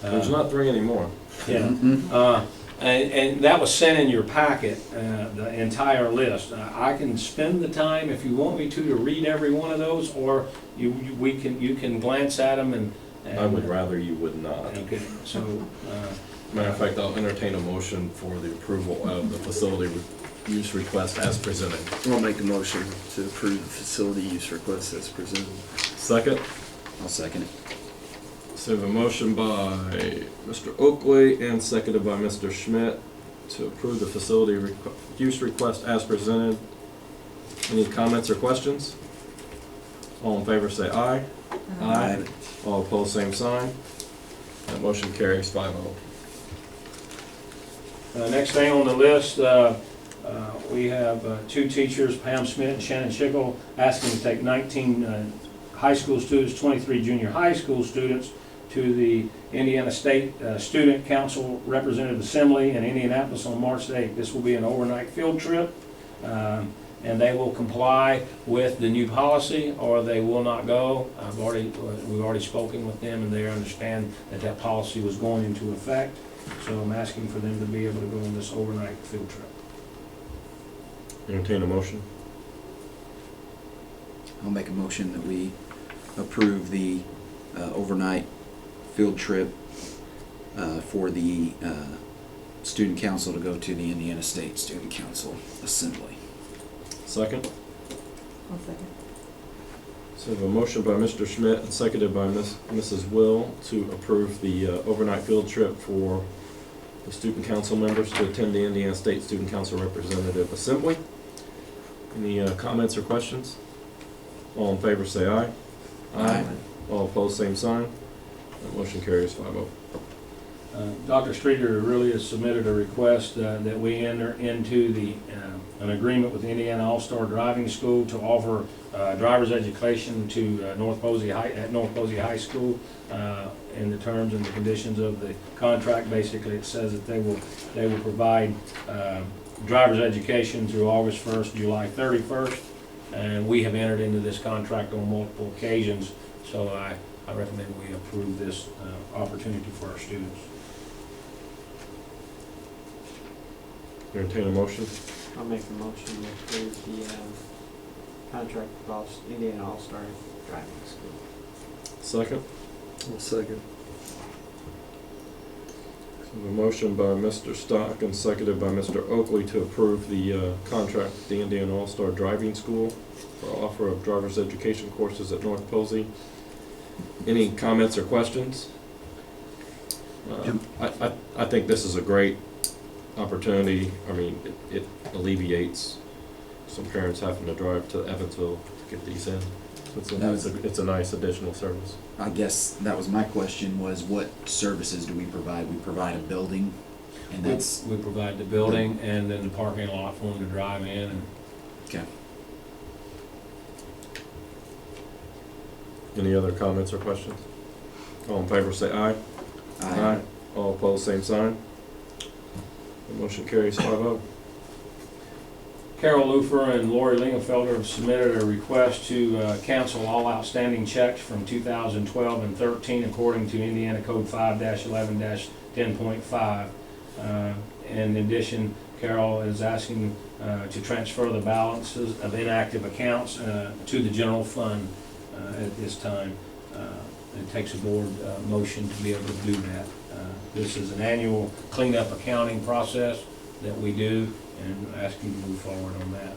There's not 3 anymore. Yeah. Mhm. And that was sent in your packet, the entire list. I can spend the time, if you want me to read every one of those, or you can glance at them and. I would rather you would not. Okay, so, Matter of fact, I'll entertain a motion for the approval of the facility use request as presented. I'll make a motion to approve the facility use request as presented. Second, I'll second it. so we have a motion by Mr. Oakley and seconded by Mr. Schmidt to approve the facility use request as presented. Any comments or questions? All in favor say aye. Aye. All opposed, same sign. That motion carries 5-0. next thing on the list, we have 2 teachers, Pam Schmidt and Shannon Schickel, asking to take 19 high school students, 23 junior high school students to the Indiana State Student Council Representative Assembly in Indianapolis on March 8th. This will be an overnight field trip, and they will comply with the new policy or they will not go. We've already spoken with them and they understand that that policy was going into effect. So I'm asking for them to be able to go on this overnight field trip. Entertain a motion. I'll make a motion that we approve the overnight field trip for the student council to go to the Indiana State Student Council Assembly. Second. I'll second. So we have a motion by Mr. Schmidt and seconded by Mrs. Will to approve the overnight field trip for the student council members to attend the Indiana State Student Council Representative Assembly. Any comments or questions? All in favor say aye. Aye. All opposed, same sign. That motion carries 5-0. Dr. Streeter really has submitted a request that we enter into an agreement with Indiana All-Star Driving School to offer driver's education to North Posey High School. In the terms and the conditions of the contract, basically it says that they will provide driver's education through August 1st, July 31st, and we have entered into this contract on multiple occasions, so I recommend we approve this opportunity for our students. Entertain a motion. I'll make a motion to approve the contract with Indiana All-Star Driving School. Second. I'll second. So a motion by Mr. Stock and seconded by Mr. Oakley to approve the contract with the Indiana All-Star Driving School for offer of driver's education courses at North Posey. Any comments or questions? I think this is a great opportunity. I mean, it alleviates some parents having to drive to Evansville to get these in. It's a nice additional service. I guess that was my question, was what services do we provide? We provide a building, and that's, We provide the building and then the parking lot for them to drive in. And okay. Any other comments or questions? All in favor say aye. Aye. All opposed, same sign. The motion carries 5-0. Carol Lufer and Lori Lingenfelder have submitted a request to cancel all outstanding checks from 2012 and 13 according to Indiana Code 5-11-10.5. In addition, Carol is asking to transfer the balances of inactive accounts to the general fund at this time. It takes a board motion to be able to do that. This is an annual cleanup accounting process that we do, and asking to move forward on that.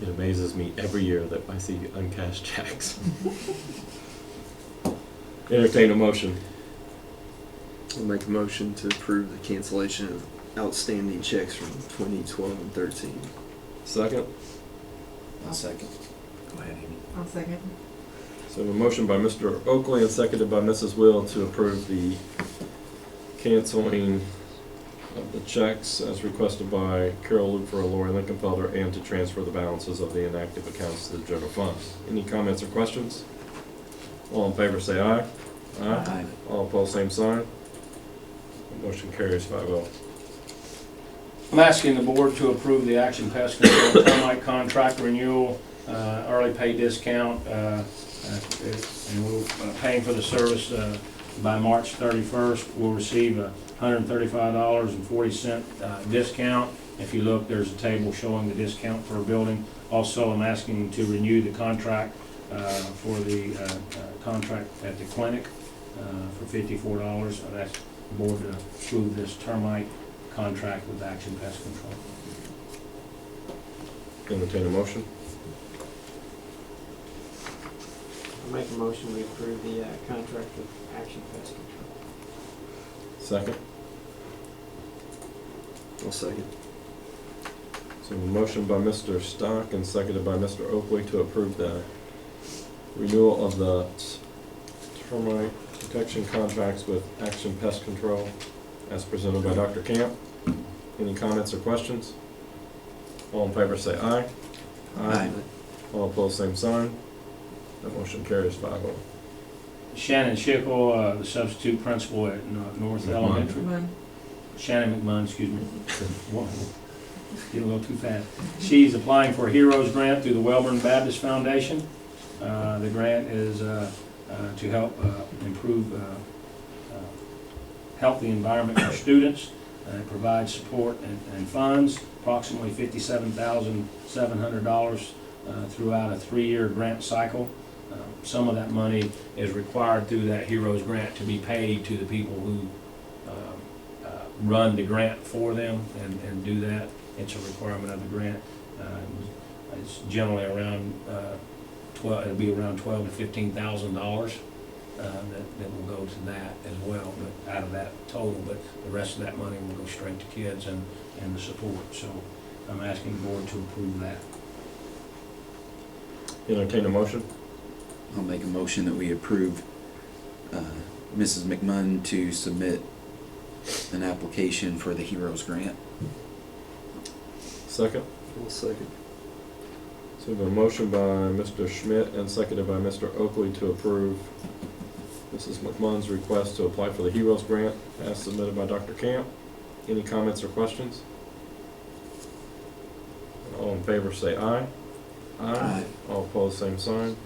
It amazes me every year that I see uncashed checks. Entertain a motion. I'll make a motion to approve the cancellation of outstanding checks from 2012 and 13. Second. I'll second. Go ahead, Amy. I'll second. So a motion by Mr. Oakley and seconded by Mrs. Will to approve the canceling of the checks as requested by Carol Lufer and Lori Linkenfelder, and to transfer the balances of the inactive accounts to the general fund. Any comments or questions? All in favor say aye. Aye. All opposed, same sign. The motion carries 5-0. I'm asking the board to approve the Action Pest Control termite contract renewal, early pay discount, and we're paying for the service by March 31st. We'll receive a $135.40 discount. If you look, there's a table showing the discount per building. Also, I'm asking to renew the contract for the contract at the clinic for $54. I'd ask the board to approve this termite contract with Action Pest Control. Entertain a motion. I'll make a motion we approve the contract with Action Pest Control. Second. I'll second. So a motion by Mr. Stock and seconded by Mr. Oakley to approve the renewal of the termite protection contracts with Action Pest Control as presented by Dr. Camp. Any comments or questions? All in favor say aye. Aye. All opposed, same sign. That motion carries 5-0. Shannon Schickel, the substitute principal at North McMunn. Elementary. Come on. Shannon McMunn, excuse me. Whoa. Get a little too fast. She's applying for a HEROES grant through the Wellborn Baptist Foundation. The grant is to help improve healthy environment for students. It provides support and funds, approximately $57,700 throughout a 3-year grant cycle. Some of that money is required through that HEROES grant to be paid to the people who run the grant for them and do that. It's a requirement of the grant. It's generally around it'll be around $12,000 to $15,000 that will go to that as well, but out of that total. But the rest of that money will go straight to kids and the support. So I'm asking the board to approve that. Entertain a motion. I'll make a motion that we approve Mrs. McMunn to submit an application for the HEROES grant. Second. I'll second. So we have a motion by Mr. Schmidt and seconded by Mr. Oakley to approve Mrs. McMunn's request to apply for the HEROES grant as submitted by Dr. Camp. Any comments or questions? All in favor say aye. Aye. All opposed, same sign.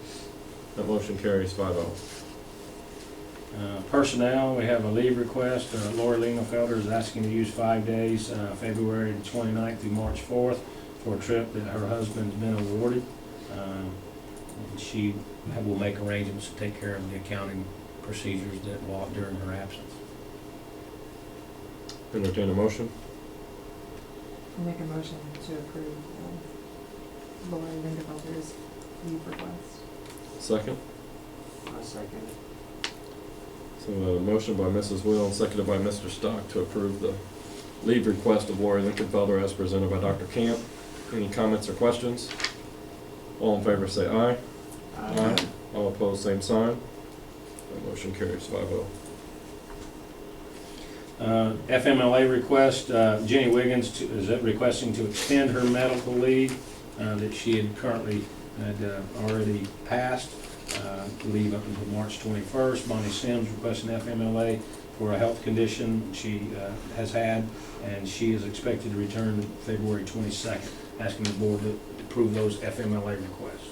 That motion carries 5-0. Personnel, we have a leave request. Lori Lingenfelder is asking to use 5 days, February the 29th through March 4th, for a trip that her husband's been awarded. And she will make arrangements to take care of the accounting procedures that walk during her absence. Entertain a motion. I'll make a motion to approve Lori Lingenfelder's leave request. Second. I'll second it. So a motion by Mrs. Will and seconded by Mr. Stock to approve the leave request of Lori Linkenfelder as presented by Dr. Camp. Any comments or questions? All in favor say aye. Aye. All opposed, same sign. That motion carries 5-0. FMLA request, Jenny Wiggins is requesting to extend her medical leave that she had already passed, leave up until March 21st. Bonnie Sims requesting FMLA for a health condition she has had, and she is expected to return February 22nd. Asking the board to approve those FMLA requests.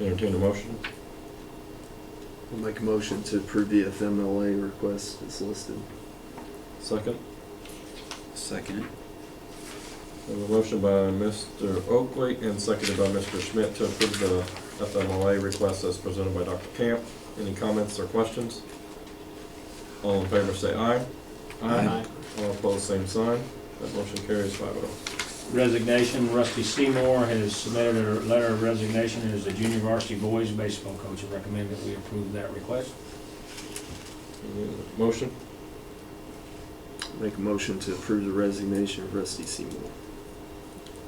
Entertain a motion. I'll make a motion to approve the FMLA request as listed. Second. Second. We have a motion by Mr. Oakley and seconded by Mr. Schmidt to approve the FMLA request as presented by Dr. Camp. Any comments or questions? All in favor say aye. Aye. All opposed, same sign. That motion carries 5-0. Resignation, Rusty Seymour has submitted a letter of resignation as the junior varsity boys baseball coach. I recommend that we approve that request. Motion. Make a motion to approve the resignation of Rusty Seymour.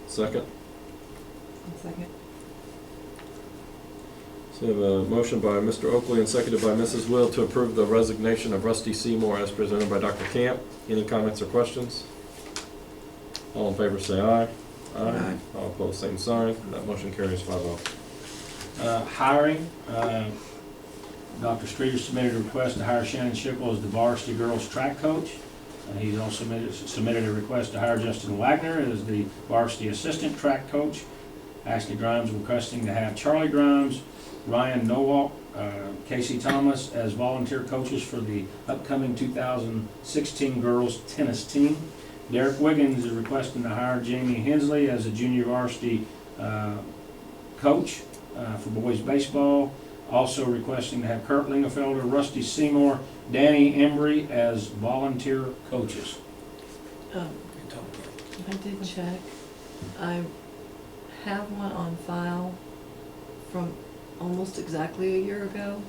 Second. Second. So we have a motion by Mr. Oakley and seconded by Mrs. Will to approve the resignation of Rusty Seymour as presented by Dr. Camp. Any comments or questions? All in favor say aye. Aye. All opposed, same sign. That motion carries 5-0. Hiring, Dr. Streeter submitted a request to hire Shannon Schickel as the varsity girls track coach. He's also submitted a request to hire Justin Wagner as the varsity assistant track coach. Ashley Grimes requesting to have Charlie Grimes, Ryan Nowalk, Casey Thomas as volunteer coaches for the upcoming 2016 girls tennis team. Derek Wiggins is requesting to hire Jamie Hensley as a junior varsity coach for boys baseball. Also requesting to have Kurt Lingefelder, Rusty Seymour, Danny Embry as volunteer coaches. I did check. I have one on file from almost exactly a year ago.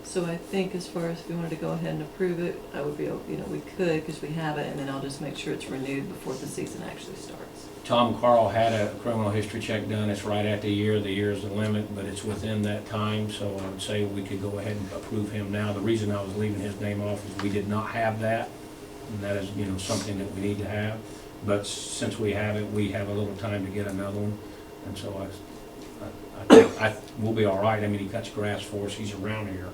So I think as far as if we wanted to go ahead and approve it, I would be, we could because we have it, and then I'll just make sure it's renewed before the season actually starts. Tom Carl had a criminal history check done. It's right at the year is the limit, but it's within that time, so I would say we could go ahead and approve him now. The reason I was leaving his name off is we did not have that, and that is, something that we need to have. But since we have it, we have a little time to get another one, and so I think we'll be all right. I mean, he cuts grass for us. He's around here,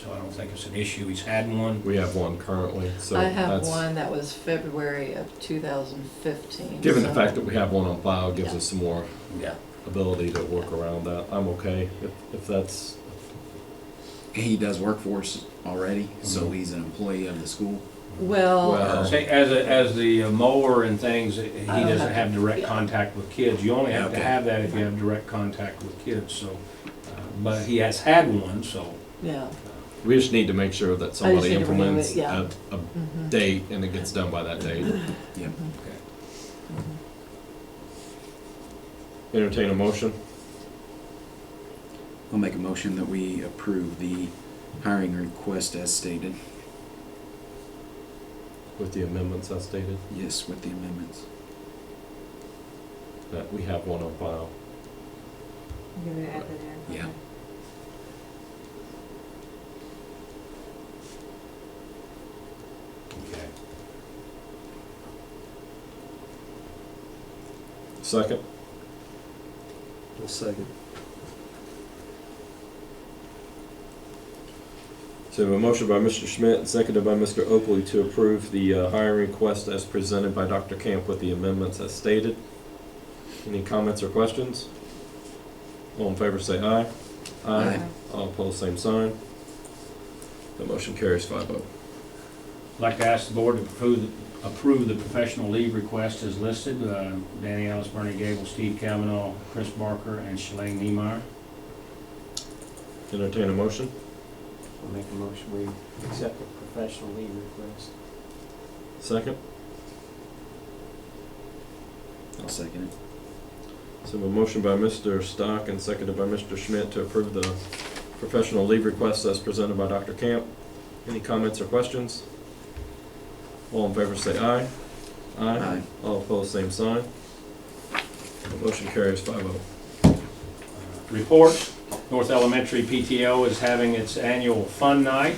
so I don't think it's an issue. He's had one. We have one currently, so I have that's, one that was February of 2015. given the so- fact that we have one on file, gives Yeah. us some more Yeah. ability to work around that. I'm okay if that's, He does work for us already, so Mhm. he's an employee of the school. Well, Well- Say, as the mower and things, he don't doesn't have have to- direct yeah. contact with kids. You only have to Okay. have that if you have direct contact with kids, so, but he has had one, so. yeah. we just need to make sure that somebody need to renew implements it, yeah. a Mhm. date and it gets done by that date. Yep. Mhm. Entertain a motion. I'll make a motion that we approve the hiring request as stated. With the amendments as stated, Yes, with the amendments. that we have one on file. You're gonna add that in? Yeah. Okay. Okay. Second. I'll second. So we have a motion by Mr. Schmidt and seconded by Mr. Oakley to approve the hiring request as presented by Dr. Camp with the amendments as stated. Any comments or questions? All in favor say aye. Aye. All opposed, same sign. The motion carries 5-0. I'd like to ask the board to approve the professional leave request as listed. Danny Ellis, Bernie Gable, Steve Kavanaugh, Chris Barker, and Shalane Niemeyer. Entertain a motion. I'll make a motion, we accept the professional leave request. Second. I'll second it. So a motion by Mr. Stock and seconded by Mr. Schmidt to approve the professional leave request as presented by Dr. Camp. Any comments or questions? All in favor say aye. Aye. All opposed, same sign. The motion carries 5-0. Reports. North Elementary PTO is having its annual fun night,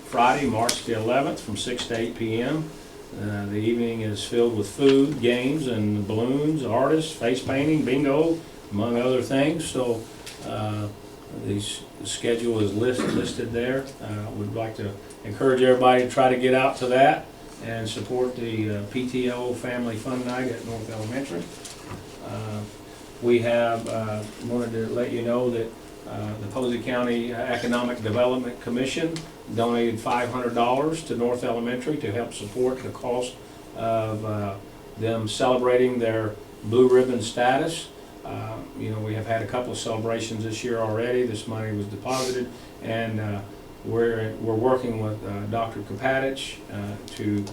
Friday, March the 11th, from 6 to 8 p.m. The evening is filled with food, games, and balloons, artists, face painting, bingo, among other things. So The schedule is listed there. We'd like to encourage everybody to try to get out to that and support the PTO Family Fun Night at North Elementary. We have wanted to let you know that the Posey County Economic Development Commission donated $500 to North Elementary to help support the cost of them celebrating their blue ribbon status. You know, we have had a couple of celebrations this year already. This money was deposited, and we're working with Dr. Kapatich to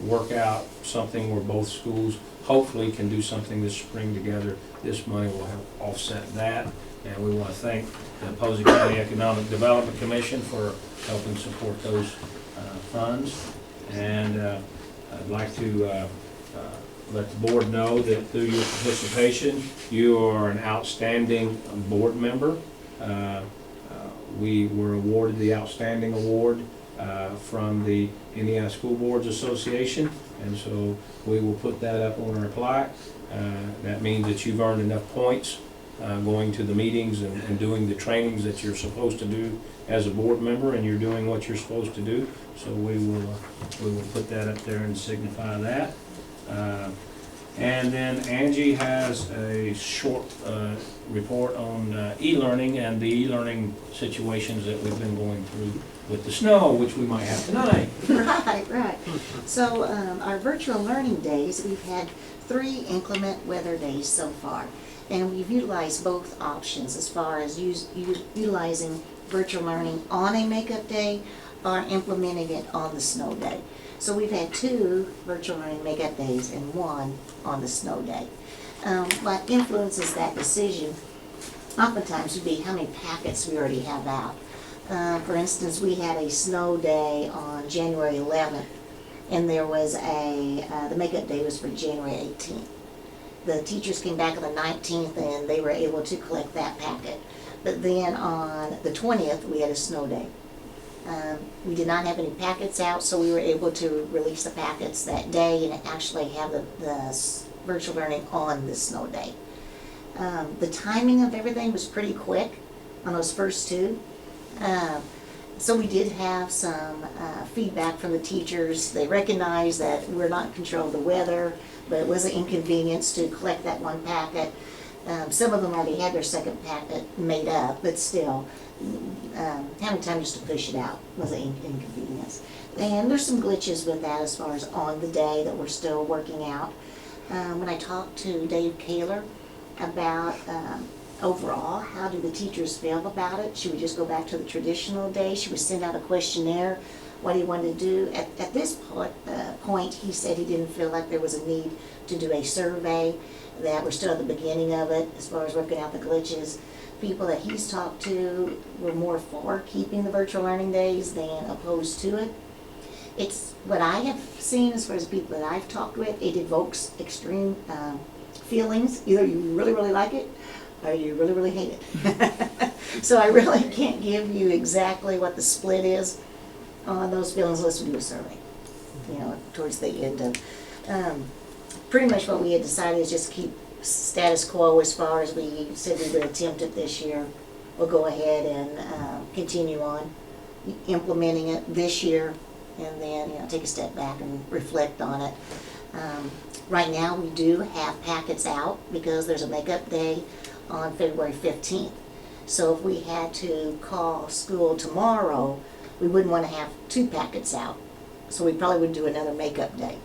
work out something where both schools hopefully can do something this spring together. This money will help offset that, and we want to thank the Posey County Economic Development Commission for helping support those funds. And I'd like to let the board know that through your participation, you are an outstanding board member. We were awarded the Outstanding Award from the Indiana School Boards Association, and so we will put that up on our plaque. That means that you've earned enough points going to the meetings and doing the trainings that you're supposed to do as a board member, and you're doing what you're supposed to do. So we will put that up there and signify that. And then Angie has a short report on e-learning and the e-learning situations that we've been going through with the snow, which we might have tonight. Right. So our virtual learning days, we've had 3 inclement weather days so far. And we've utilized both options as far as utilizing virtual learning on a makeup day or implementing it on the snow day. So we've had 2 virtual learning makeup days and 1 on the snow day. What influences that decision oftentimes would be how many packets we already have out. For instance, we had a snow day on January 11th, and there was the makeup day was for January 18th. The teachers came back on the 19th, and they were able to collect that packet. But then on the 20th, we had a snow day. We did not have any packets out, so we were able to release the packets that day and actually have the virtual learning on the snow day. The timing of everything was pretty quick on those first 2. So we did have some feedback from the teachers. They recognized that we're not in control of the weather, but it was an inconvenience to collect that 1 packet. Some of them already had their second packet made up, but still, having time just to push it out was an inconvenience. And there's some glitches with that as far as on the day that we're still working out. When I talked to Dave Kaler about overall, how do the teachers feel about it? Should we just go back to the traditional day? Should we send out a questionnaire? What do you want to do? At this point, he said he didn't feel like there was a need to do a survey, that we're still at the beginning of it as far as working out the glitches. People that he's talked to were more for keeping the virtual learning days than opposed to it. It's what I have seen as far as people that I've talked with, it evokes extreme feelings. Either you really, really like it or you really, really hate it. So I really can't give you exactly what the split is on those feelings unless we do a survey, towards the end of. Pretty much what we had decided is just keep status quo as far as we said we would attempt it this year. We'll go ahead and continue on implementing it this year, and then take a step back and reflect on it. Right now we do have packets out because there's a makeup day on February 15th. So if we had to call school tomorrow, we wouldn't want to have 2 packets out. So we probably would do another makeup day.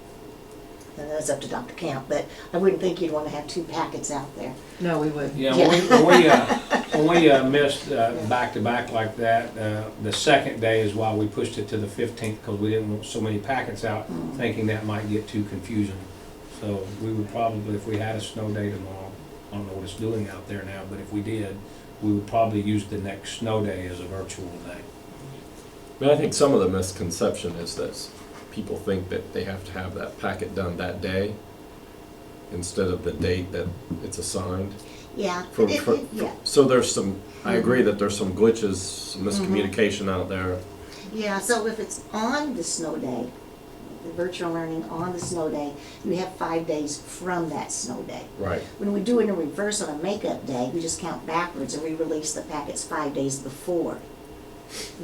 And that's up to Dr. Camp, but I wouldn't think you'd want to have 2 packets out there. No, we wouldn't. Yeah, when we missed back-to-back like that, the second day is why we pushed it to the 15th, because we didn't want so many packets out, thinking that might get too confusing. So we would probably, if we had a snow day tomorrow, I don't know what it's doing out there now, but if we did, we would probably use the next snow day as a virtual day. But I think some of the misconception is that people think that they have to have that packet done that day instead of the date that it's assigned. Yeah. Yeah. So there's some, I agree that there's some glitches, some miscommunication out there. Yeah, so if it's on the snow day, the virtual learning on the snow day, you have 5 days from that snow day. Right. When we do it in reverse on a makeup day, we just count backwards and we release the packets 5 days before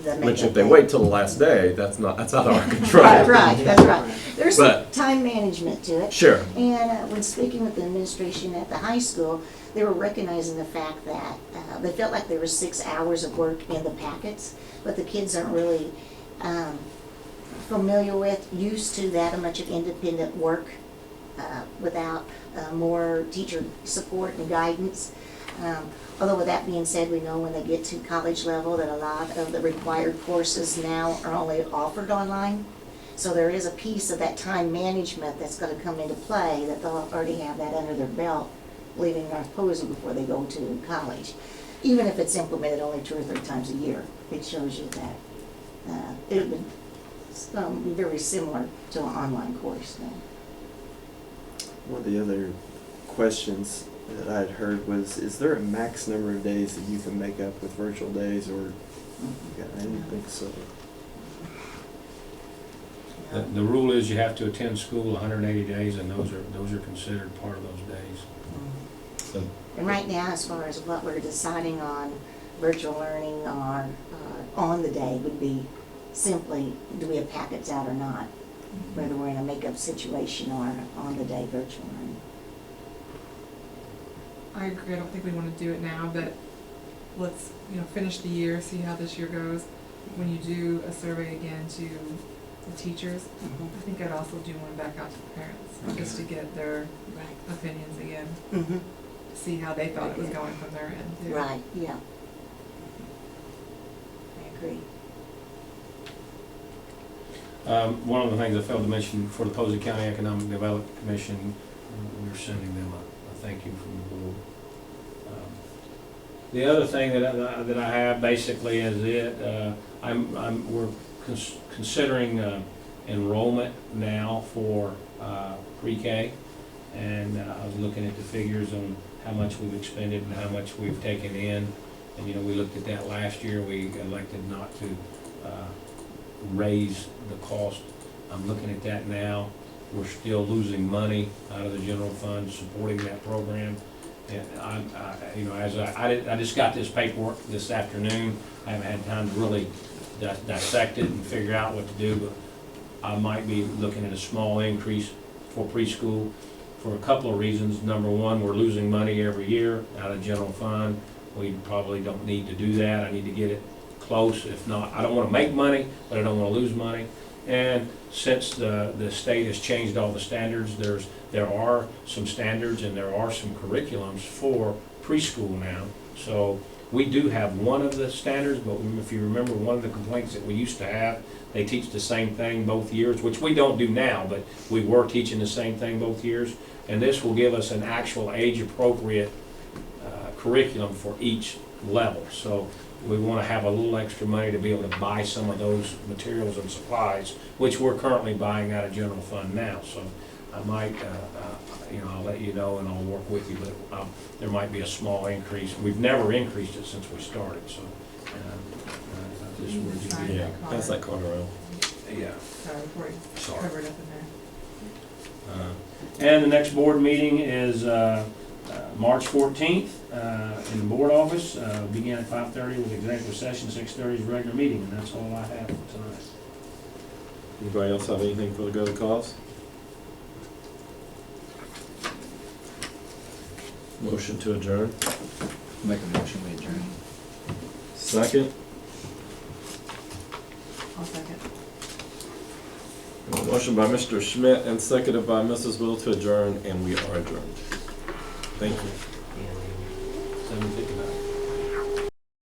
the makeup Which if they day. wait till the last day, that's out of our control. Right, that's right. There's some But- time management to it. Sure. And when speaking with the administration at the high school, they were recognizing the fact that they felt like there were 6 hours of work in the packets, but the kids aren't really familiar with, used to that much of independent work without more teacher support and guidance. Although with that being said, we know when they get to college level that a lot of the required courses now are only offered online. So there is a piece of that time management that's going to come into play, that they'll already have that under their belt, leaving North Posey before they go to college. Even if it's implemented only 2 or 3 times a year, it shows you that it would be very similar to an online course then. One of the other questions that I had heard was, is there a max number of days that you can make up with virtual days, or I didn't think so. The rule is you have to attend school 180 days, and those are considered part of those days. And right now, as far as what we're deciding on virtual learning or on the day would be simply, do we have packets out or not? Whether we're in a makeup situation or on the day virtual learning. I agree, I don't think we wanna do it now, but let's, finish the year, see how this year goes. When you do a survey again to the teachers, I think I'd also do one back out to the parents, just to get their Right. opinions again, Mm-hmm. see how they thought it was going from their end too. Right, yeah. I agree. One of the things I failed to mention, for the Posey County Economic Development Commission, we're sending them a thank you from the board. The other thing that I have basically is we're considering enrollment now for pre-K, and I was looking at the figures on how much we've expended and how much we've taken in, and we looked at that last year. We elected not to raise the cost. I'm looking at that now. We're still losing money out of the general fund supporting that program. And I just got this paperwork this afternoon. I haven't had time to really dissect it and figure out what to do, but I might be looking at a small increase for preschool for a couple of reasons. Number one, we're losing money every year out of general fund. We probably don't need to do that. I need to get it close. If not, I don't want to make money, but I don't want to lose money. And since the state has changed all the standards, there are some standards and there are some curriculums for preschool now. So we do have one of the standards, but if you remember, one of the complaints that we used to have, they teach the same thing both years, which we don't do now, but we were teaching the same thing both years. And this will give us an actual age-appropriate curriculum for each level. So we want to have a little extra money to be able to buy some of those materials and supplies, which we're currently buying out of general fund now. So I might, I'll let you know and I'll work with you, but there might be a small increase. We've never increased it since we started, so this would be, Yeah, pass that card around. yeah. Sorry, before you Sorry. cover it up in there. And the next board meeting is March 14th in the board office, begin at 5:30 with executive session, 6:30 is regular meeting, and that's all I have for tonight. Anybody else have anything for the good of the cause? Motion to adjourn. Make a motion, we adjourn. Second. I'll second. Motion by Mr. Schmidt and seconded by Mrs. Will to adjourn, and we are adjourned. Thank you. 7:59.